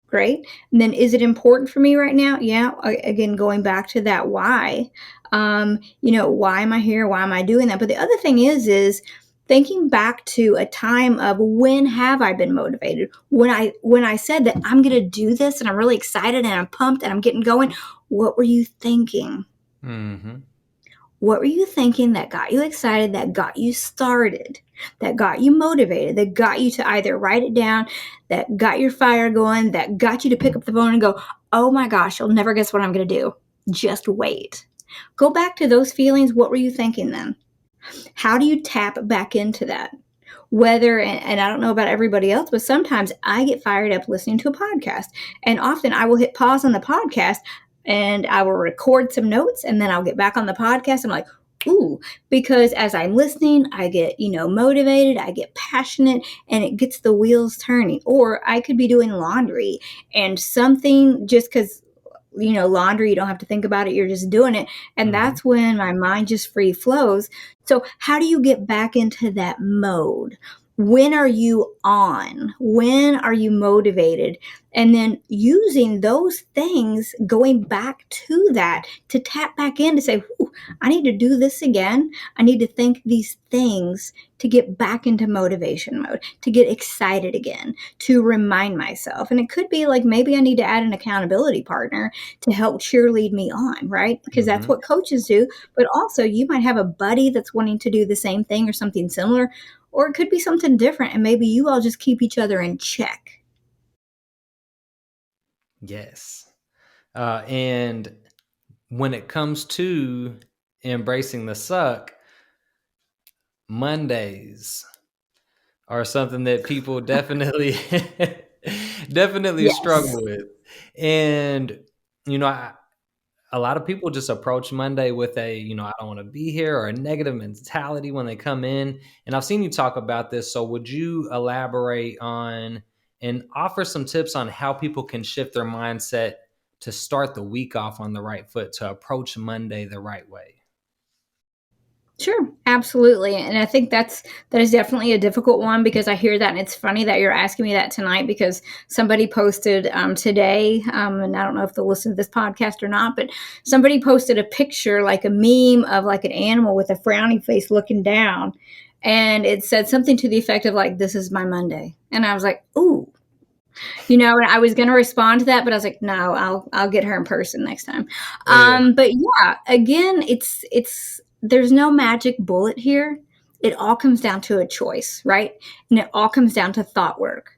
Great. And then is it important for me right now? Yeah. Again, going back to that why, why am I here? Why am I doing that? But the other thing is thinking back to a time of when have I been motivated? When I said that I'm going to do this and I'm really excited and I'm pumped and I'm getting going, what were you thinking? Mm-hmm. What were you thinking that got you excited, that got you started, that got you motivated, that got you to either write it down, that got your fire going, that got you to pick up the phone and go, oh my gosh, you'll never guess what I'm going to do. Just wait. Go back to those feelings. What were you thinking then? How do you tap back into that? Whether, and I don't know about everybody else, but sometimes I get fired up listening to a podcast. And often I will hit pause on the podcast and I will record some notes and then I'll get back on the podcast. I'm like, ooh, because as I'm listening, I get, motivated, I get passionate, and it gets the wheels turning. Or I could be doing laundry and something, just because, laundry, you don't have to think about it, you're just doing it. And that's when my mind just free flows. So how do you get back into that mode? When are you on? When are you motivated? And then using those things, going back to that to tap back in to say, I need to do this again. I need to think these things to get back into motivation mode, to get excited again, to remind myself. And it could be like maybe I need to add an accountability partner to help cheerlead me on, right? Because that's what coaches do. But also you might have a buddy that's wanting to do the same thing or something similar, or it could be something different. And maybe you all just keep each other in check. Yes. And when it comes to embracing the suck, Mondays are something that people definitely Yes. struggle with. And, a lot of people just approach Monday with a, I don't want to be here, or a negative mentality when they come in. And I've seen you talk about this. So would you elaborate on and offer some tips on how people can shift their mindset to start the week off on the right foot, to approach Monday the right way? Sure, absolutely. And I think that is definitely a difficult one, because I hear that, and it's funny that you're asking me that tonight, because somebody posted today, and I don't know if they'll listen to this podcast or not, but somebody posted a picture, like a meme of like an animal with a frowny face looking down, and it said something to the effect of like, "This is my Monday," and I was like, "Ooh." And I was going to respond to that, but I was like, no, I'll get her in person next time. Yeah. But yeah, again, there's no magic bullet here. It all comes down to a choice, right? And it all comes down to thought work.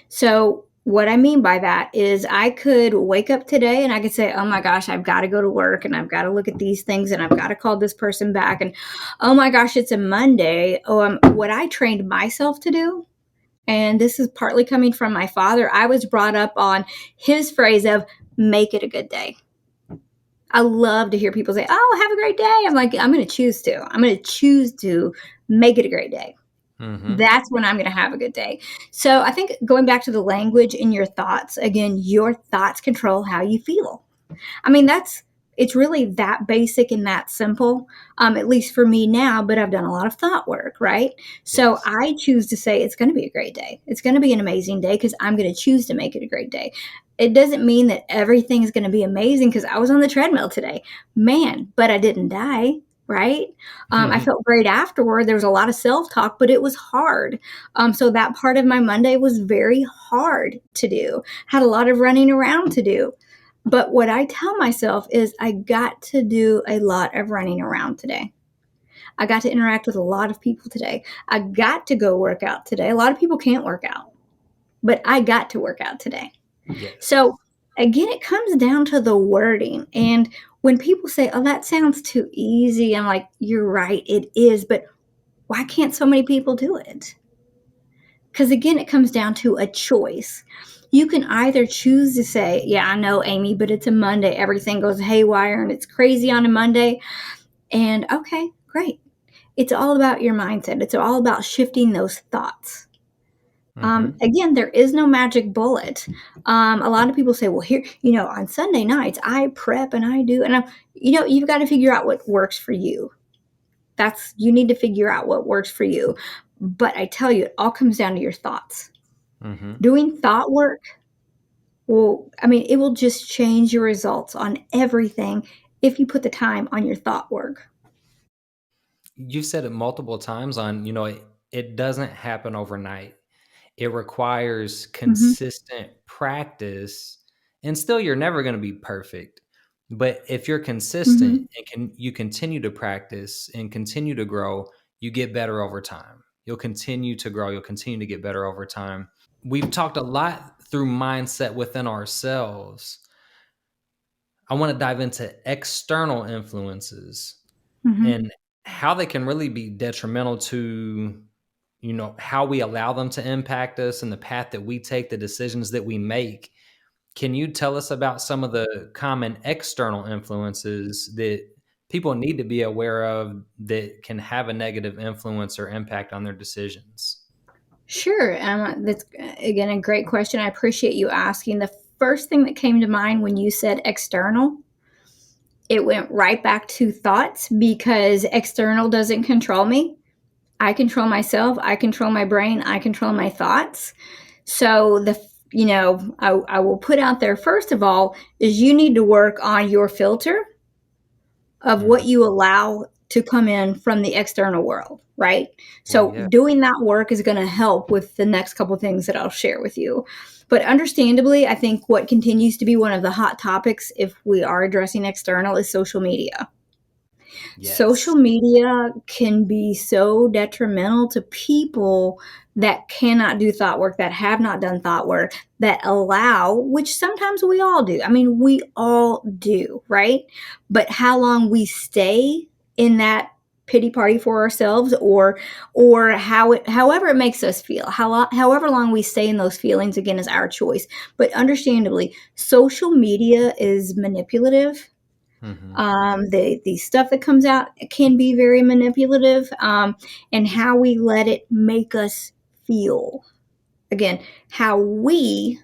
So what I mean by that is I could wake up today and I could say, oh my gosh, I've got to go to work and I've got to look at these things and I've got to call this person back. And oh my gosh, it's a Monday. What I trained myself to do, and this is partly coming from my father, I was brought up on his phrase of make it a good day. I love to hear people say, oh, have a great day. I'm like, I'm going to choose to. I'm going to choose to make it a great day. That's when I'm going to have a good day. So I think going back to the language in your thoughts, again, your thoughts control how you feel. I mean, it's really that basic and that simple, at least for me now, but I've done a lot of thought work, right? So Yes. I choose to say it's going to be a great day. It's going to be an amazing day because I'm going to choose to make it a great day. It doesn't mean that everything is going to be amazing, because I was on the treadmill today, man, but I didn't die. right? I felt great afterward. There was a lot of self-talk, but it was hard. So that part of my Monday was very hard to do. Had a lot of running around to do. But what I tell myself is I got to do a lot of running around today. I got to interact with a lot of people today. I got to go work out today. A lot of people can't work out, but I got to work out today. Yes. So again, it comes down to the wording. And when people say, oh, that sounds too easy, I'm like, you're right, it is. But why can't so many people do it? Because again, it comes down to a choice. You can either choose to say, yeah, I know, Amy, but it's a Monday. Everything goes haywire and it's crazy on a Monday. And okay, great. It's all about your mindset. It's all about shifting those thoughts. Again, there is no magic bullet. A lot of people say, well, here, on Sunday nights, I prep and I do. And, you've got to figure out what works for you. You need to figure out what works for you. But I tell you, it all comes down to your thoughts. Doing thought work it will just change your results on everything if you put the time on your thought work. You've said it multiple times it doesn't happen overnight. It requires consistent practice, and still you're never going to be perfect. But if you're consistent and you continue to practice and continue to grow, you get better over time. You'll continue to grow. You'll continue to get better over time. We've talked a lot through mindset within ourselves. I want to dive into external influences and how they can really be detrimental to, how we allow them to impact us and the path that we take, the decisions that we make. Can you tell us about some of the common external influences that people need to be aware of that can have a negative influence or impact on their decisions? Sure. That's, again, a great question. I appreciate you asking. The first thing that came to mind when you said external, it went right back to thoughts, because external doesn't control me. I control myself. I control my brain. I control my thoughts. So I will put out there, first of all, is you need to work on your filter of what you allow to come in from the external world, right? So doing that work is going to help with the next couple of things that I'll share with you. But understandably, I think what continues to be one of the hot topics, if we are addressing external, is social media. Yes. Social media can be so detrimental to people that cannot do thought work, that have not done thought work, that allow, which sometimes we all do. I mean, we all do, right? But how long we stay in that pity party for ourselves, or however it makes us feel, however long we stay in those feelings, again, is our choice. But understandably, social media is manipulative. The stuff that comes out can be very manipulative, and how we let it make us feel. Again, how we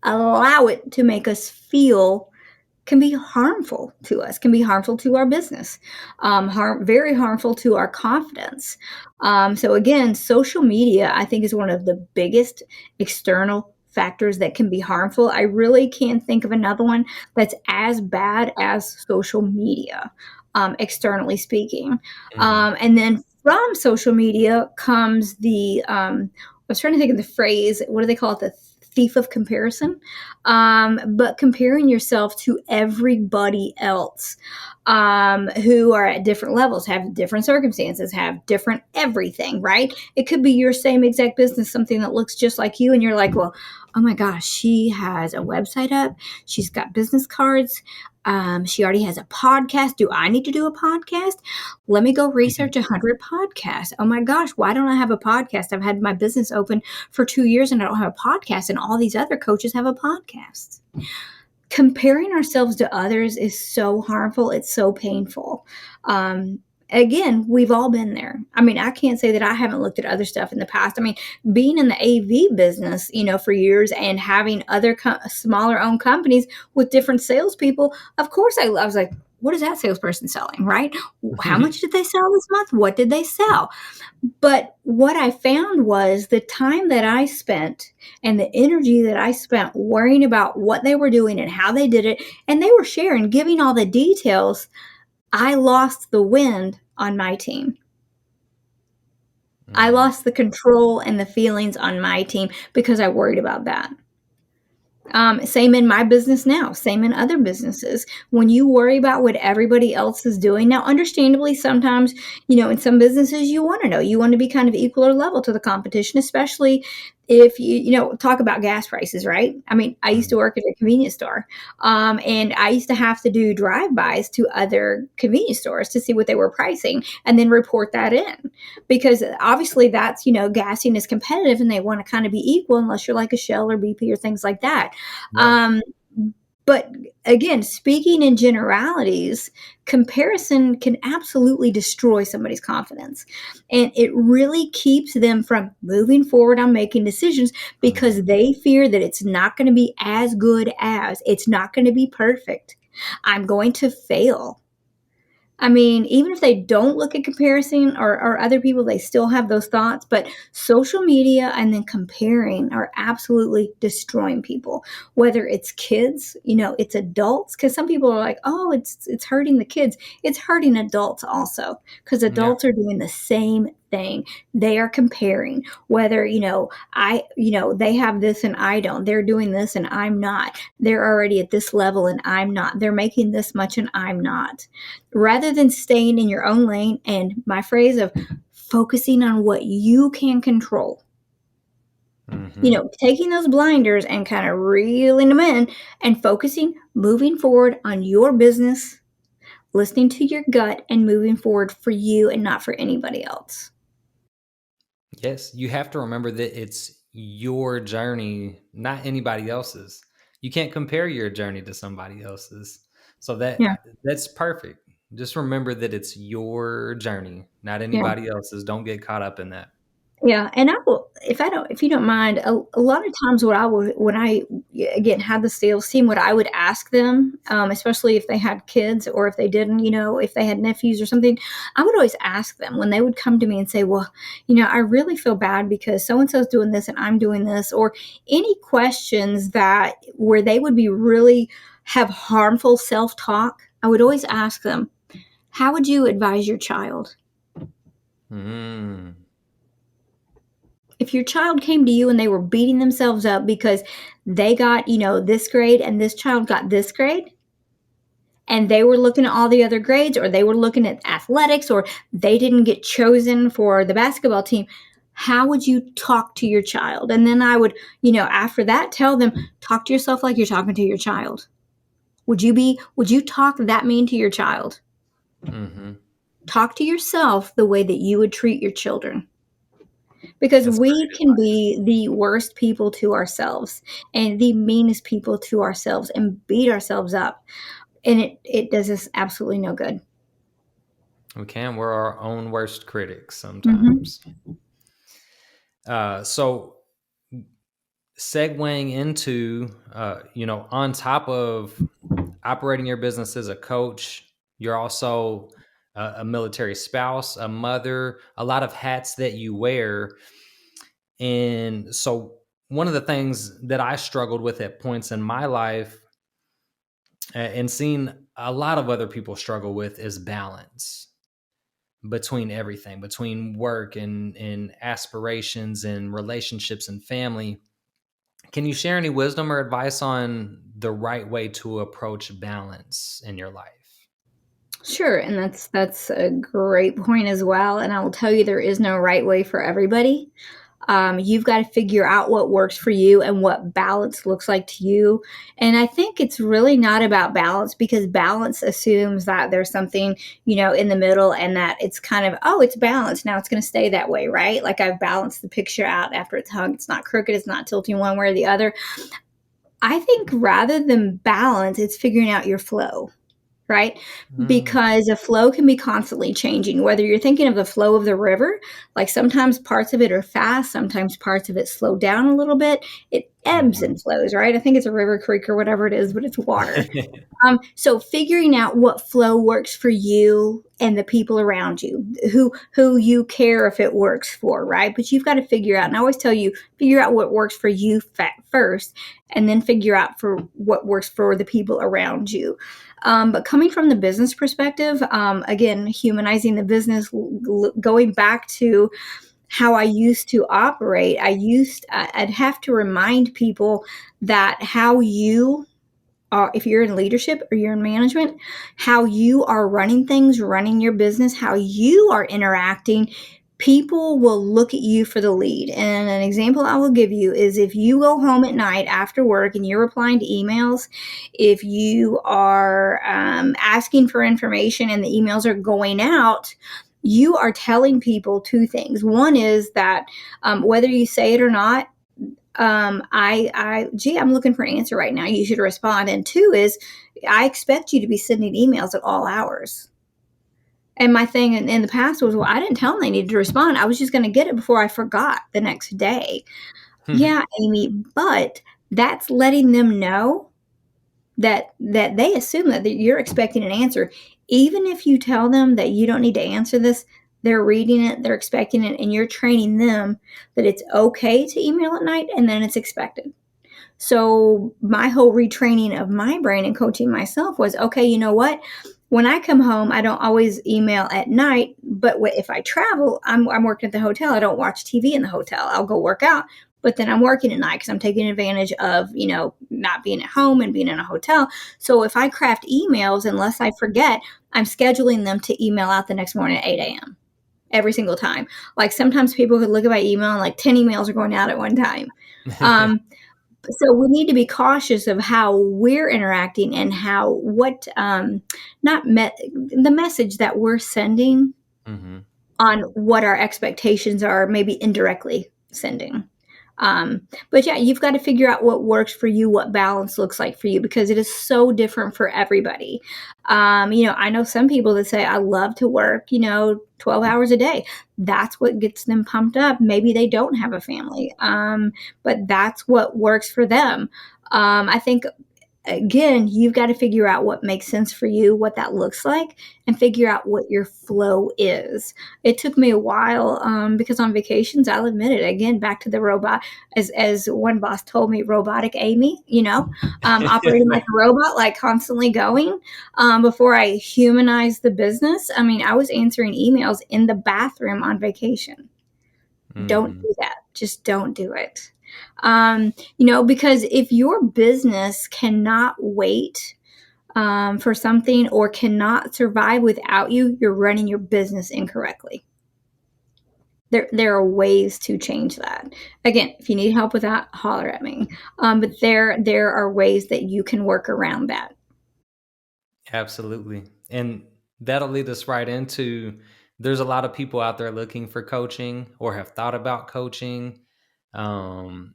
allow it to make us feel can be harmful to us, can be harmful to our business, very harmful to our confidence. So again, social media, I think, is one of the biggest external factors that can be harmful. I really can't think of another one that's as bad as social media, externally speaking. And then from social media comes I was trying to think of the phrase, what do they call it? The thief of comparison. But comparing yourself to everybody else, who are at different levels, have different circumstances, have different everything, right? It could be your same exact business, something that looks just like you, and you're like, well, oh my gosh, she has a website up, she's got business cards, she already has a podcast. Do I need to do a podcast? Let me go research 100 podcasts. Oh my gosh, why don't I have a podcast? I've had my business open for 2 years and I don't have a podcast, and all these other coaches have a podcast. Comparing ourselves to others is so harmful. It's so painful. Again, we've all been there. I mean, I can't say that I haven't looked at other stuff in the past. I mean, being in the AV business, for years, and having other smaller owned companies with different salespeople, of course, I was like, what is that salesperson selling, right? How much did they sell this month? What did they sell? But what I found was the time that I spent and the energy that I spent worrying about what they were doing and how they did it, and they were sharing, giving all the details, I lost the wind on my team. I Mm-hmm. lost the control and the feelings on my team because I worried about that. Same in my business now, same in other businesses. When you worry about what everybody else is doing, now, understandably, sometimes, in some businesses, you want to know, you want to be kind of equal or level to the competition, especially if talk about gas prices, right? I mean, I used to work at a convenience store, and I used to have to do drive-bys to other convenience stores to see what they were pricing and then report that in, because obviously that's, gassing is competitive and they want to kind of be equal unless you're like a Shell or BP or things like that. Right. um, but again, speaking in generalities, comparison can absolutely destroy somebody's confidence. And it really keeps them from moving forward on making decisions Mm-hmm. because they fear that it's not going to be as good as, it's not going to be perfect. I'm going to fail. I mean, even if they don't look at comparison or other people, they still have those thoughts. But social media and then comparing are absolutely destroying people. Whether it's kids, it's adults. Because some people are like, "Oh, it's hurting the kids." It's hurting adults also because Yeah. adults are doing the same thing. They are comparing. Whether they have this and I don't. They're doing this and I'm not. They're already at this level and I'm not. They're making this much and I'm not, rather than staying in your own lane and my phrase of focusing on what you can control. Mm-hmm. Taking those blinders and kind of reeling them in and focusing, moving forward on your business, listening to your gut and moving forward for you and not for anybody else. Yes, you have to remember that it's your journey, not anybody else's. You can't compare your journey to somebody else's. So Yeah. that's perfect. Just remember that it's your journey, not Yeah. anybody else's. Don't get caught up in that. Yeah, and I will, if you don't mind, a lot of times what I would, when I again had the sales team, what I would ask them, especially if they had kids or if they didn't, if they had nephews or something, I would always ask them when they would come to me and say, "Well, I really feel bad because so and so's doing this and I'm doing this," or any questions that where they would be really have harmful self talk. I would always ask them, "How would you advise your child?" Mm, If your child came to you and they were beating themselves up because they got, this grade and this child got this grade, and they were looking at all the other grades or they were looking at athletics or they didn't get chosen for the basketball team, how would you talk to your child? And then I would, after that, tell them, talk to yourself like you're talking to your child. Would you talk that mean to your child? mm-hmm. Talk to yourself the way that you would treat your children, because That's we great can advice. be the worst people to ourselves and the meanest people to ourselves and beat ourselves up, and it does us absolutely no good. We can. We're our own worst critics Hmm. sometimes. So segueing into, on top of operating your business as a coach, you're also a military spouse, a mother, a lot of hats that you wear. And so, one of the things that I struggled with at points in my life, and seen a lot of other people struggle with, is balance between everything, between work and aspirations and relationships and family. Can you share any wisdom or advice on the right way to approach balance in your life? Sure, and that's a great point as well. And I will tell you, there is no right way for everybody. You've got to figure out what works for you and what balance looks like to you. And I think it's really not about balance, because balance assumes that there's something, in the middle, and that it's kind of, oh, it's balanced. Now it's going to stay that way, right? Like I've balanced the picture out after it's hung. It's not crooked. It's not tilting one way or the other. I think rather than balance, it's figuring out your flow, right? Mm, Because a flow can be constantly changing. Whether you're thinking of the flow of the river, like sometimes parts of it are fast, sometimes parts of it slow down a little bit. It ebbs mhm. and flows, right? I think it's a river, creek, or whatever it is, but it's water. So figuring out what flow works for you and the people around you, who you care if it works for, right? But you've got to figure out, and I always tell you, figure out what works for you first, and then figure out for what works for the people around you. But coming from the business perspective, again, humanizing the business, going back to how I used to operate, I'd have to remind people that how you are, if you're in leadership or you're in management, how you are running things, running your business, how you are interacting, people will look at you for the lead. And an example I will give you is if you go home at night after work and you're replying to emails, if you are asking for information and the emails are going out, you are telling people two things. One is that whether you say it or not, I'm looking for an answer right now. You should respond. And two is, I expect you to be sending emails at all hours. And my thing in the past was, well, I didn't tell them they needed to respond. I was just going to get it before I forgot the next day. Yeah, Amy, but that's letting them know that they assume that you're expecting an answer. Even if you tell them that you don't need to answer this, they're reading it, they're expecting it, and you're training them that it's okay to email at night and then it's expected. So my whole retraining of my brain and coaching myself was, okay, you know what? When I come home, I don't always email at night, but if I travel, I'm working at the hotel. I don't watch TV in the hotel. I'll go work out, but then I'm working at night because I'm taking advantage of, not being at home and being in a hotel. So if I craft emails, unless I forget, I'm scheduling them to email out the next morning at 8 a.m. every single time. Like sometimes people could look at my email and like 10 emails are going out at one time. So we need to be cautious of how we're interacting and the message that we're sending Mm-hmm. on what our expectations are, maybe indirectly sending. But yeah, you've got to figure out what works for you, what balance looks like for you, because it is so different for everybody. I know some people that say, I love to work, 12 hours a day. That's what gets them pumped up. Maybe they don't have a family, but that's what works for them. I think again, you've got to figure out what makes sense for you, what that looks like, and figure out what your flow is. It took me a while because on vacations, I'll admit it, again, back to the robot, as one boss told me, robotic Amy, operating like a robot, like constantly going. Before I humanized the business, I mean, I was answering emails in the bathroom on vacation. Don't Mm-hmm. do that. Just don't do it. Because if your business cannot wait for something or cannot survive without you, you're running your business incorrectly. There are ways to change that. Again, if you need help with that, holler at me. But there are ways that you can work around that. Absolutely. And that'll lead us right into there's a lot of people out there looking for coaching or have thought about coaching. And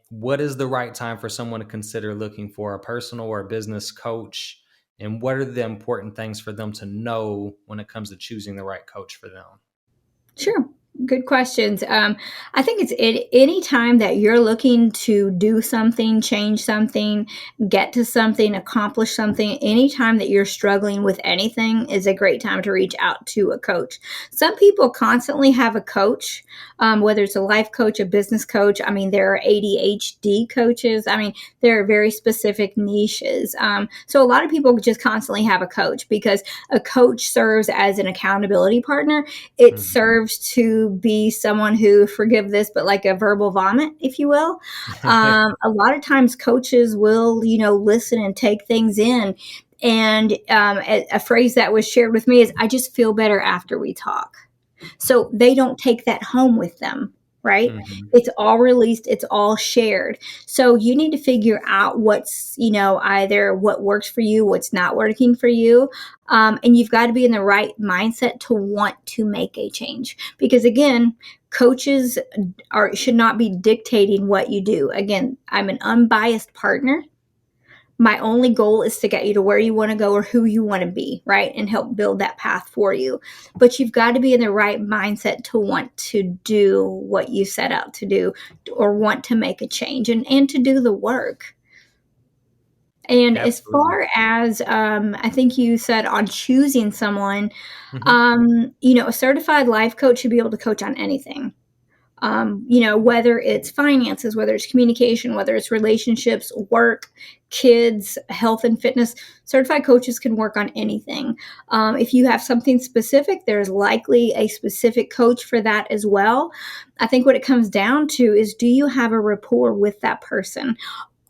what is the right time for someone to consider looking for a personal or a business coach? And what are the important things for them to know when it comes to choosing the right coach for them? Sure. Good questions. I think it's any time that you're looking to do something, change something, get to something, accomplish something, anytime that you're struggling with anything is a great time to reach out to a coach. Some people constantly have a coach, whether it's a life coach, a business coach. I mean, there are ADHD coaches. I mean, there are very specific niches. So a lot of people just constantly have a coach because a coach serves as an accountability partner. It Mhm. serves to be someone who, forgive this, but like a verbal vomit, if you will. A lot of times coaches will, listen and take things in. And a phrase that was shared with me is, I just feel better after we talk. So they don't take that home with them, right? Mhm. It's all released, it's all shared. So you need to figure out what's, either what works for you, what's not working for you. And you've got to be in the right mindset to want to make a change. Because again, coaches should not be dictating what you do. Again, I'm an unbiased partner. My only goal is to get you to where you want to go or who you want to be, right? And help build that path for you. But you've got to be in the right mindset to want to do what you set out to do or want to make a change and to do the work. And as Absolutely. far as I think you said on choosing someone, Mhm. a certified life coach should be able to coach on anything. Whether it's finances, whether it's communication, whether it's relationships, work, kids, health and fitness. Certified coaches can work on anything. If you have something specific, there's likely a specific coach for that as well. I think what it comes down to is, do you have a rapport with that person?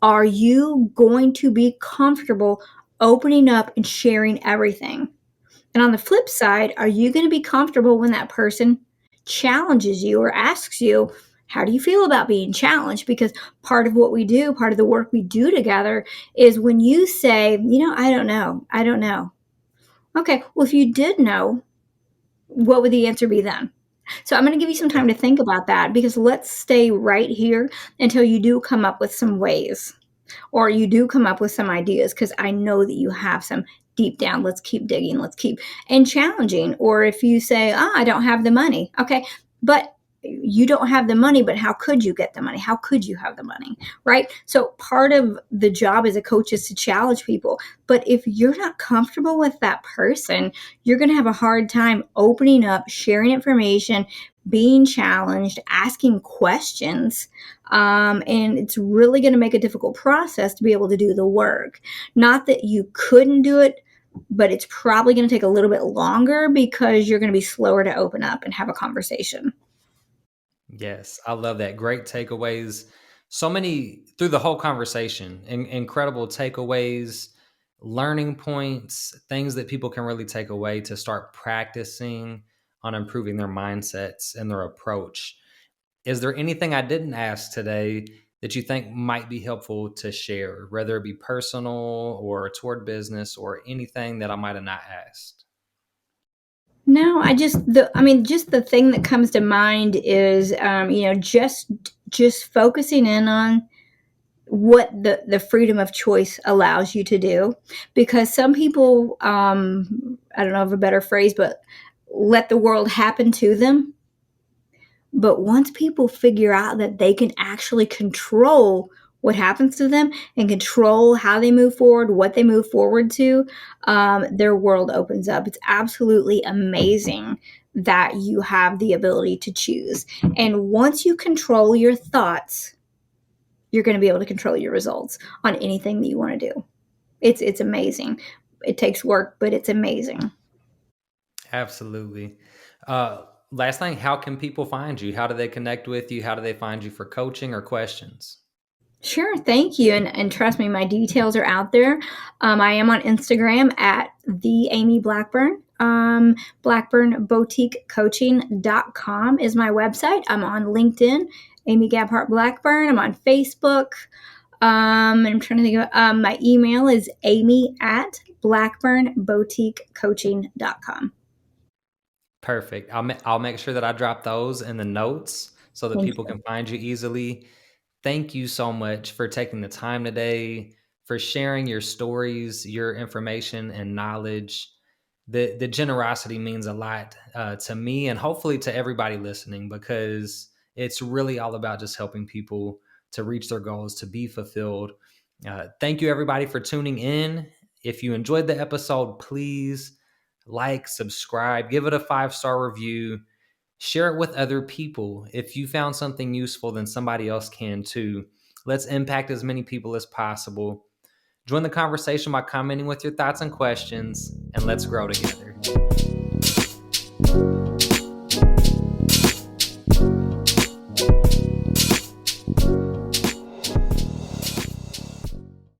Are you going to be comfortable opening up and sharing everything? And on the flip side, are you going to be comfortable when that person challenges you or asks you, how do you feel about being challenged? Because part of what we do, part of the work we do together is when you say, I don't know, I don't know. Okay, well, if you did know, what would the answer be then? So I'm going to give you some time to think about that, because let's stay right here until you do come up with some ways, or you do come up with some ideas, because I know that you have some deep down. Let's keep digging, let's keep and challenging. Or if you say, I don't have the money, okay, but you don't have the money, but how could you get the money? How could you have the money? Right? So part of the job as a coach is to challenge people. But if you're not comfortable with that person, you're going to have a hard time opening up, sharing information, being challenged, asking questions. And it's really going to make a difficult process to be able to do the work. Not that you couldn't do it, but it's probably going to take a little bit longer because you're going to be slower to open up and have a conversation. Yes, I love that. Great takeaways. So many through the whole conversation, incredible takeaways, learning points, things that people can really take away to start practicing on improving their mindsets and their approach. Is there anything I didn't ask today that you think might be helpful to share, whether it be personal or toward business, or anything that I might have not asked? No, just the thing that comes to mind is, just focusing in on what the freedom of choice allows you to do. Because some people, I don't know of a better phrase, but let the world happen to them. But once people figure out that they can actually control what happens to them and control how they move forward, what they move forward to, their world opens up. It's absolutely amazing that you have the ability to choose. And once you control your thoughts, you're going to be able to control your results on anything that you want to do. It's amazing. It takes work, but it's amazing. Absolutely. Last thing, how can people find you? How do they connect with you? How do they find you for coaching or questions? Sure, thank you. And trust me, my details are out there. I am on Instagram at the Amy Blackburn. Blackburn Boutique Coaching.com is my website. I'm on LinkedIn, Amy Gabhart Blackburn. I'm on Facebook. And I'm trying to think of my email is amy at blackburnboutiquecoaching.com. Perfect. I'll make sure that I drop those in the notes so that Thank people you. can find you easily. Thank you so much for taking the time today, for sharing your stories, your information, and knowledge. The generosity means a lot to me, and hopefully to everybody listening, because it's really all about just helping people to reach their goals, to be fulfilled. Thank you, everybody, for tuning in. If you enjoyed the episode, please like, subscribe, give it a 5-star review, share it with other people. If you found something useful, then somebody else can too. Let's impact as many people as possible. Join the conversation by commenting with your thoughts and questions, and let's grow together.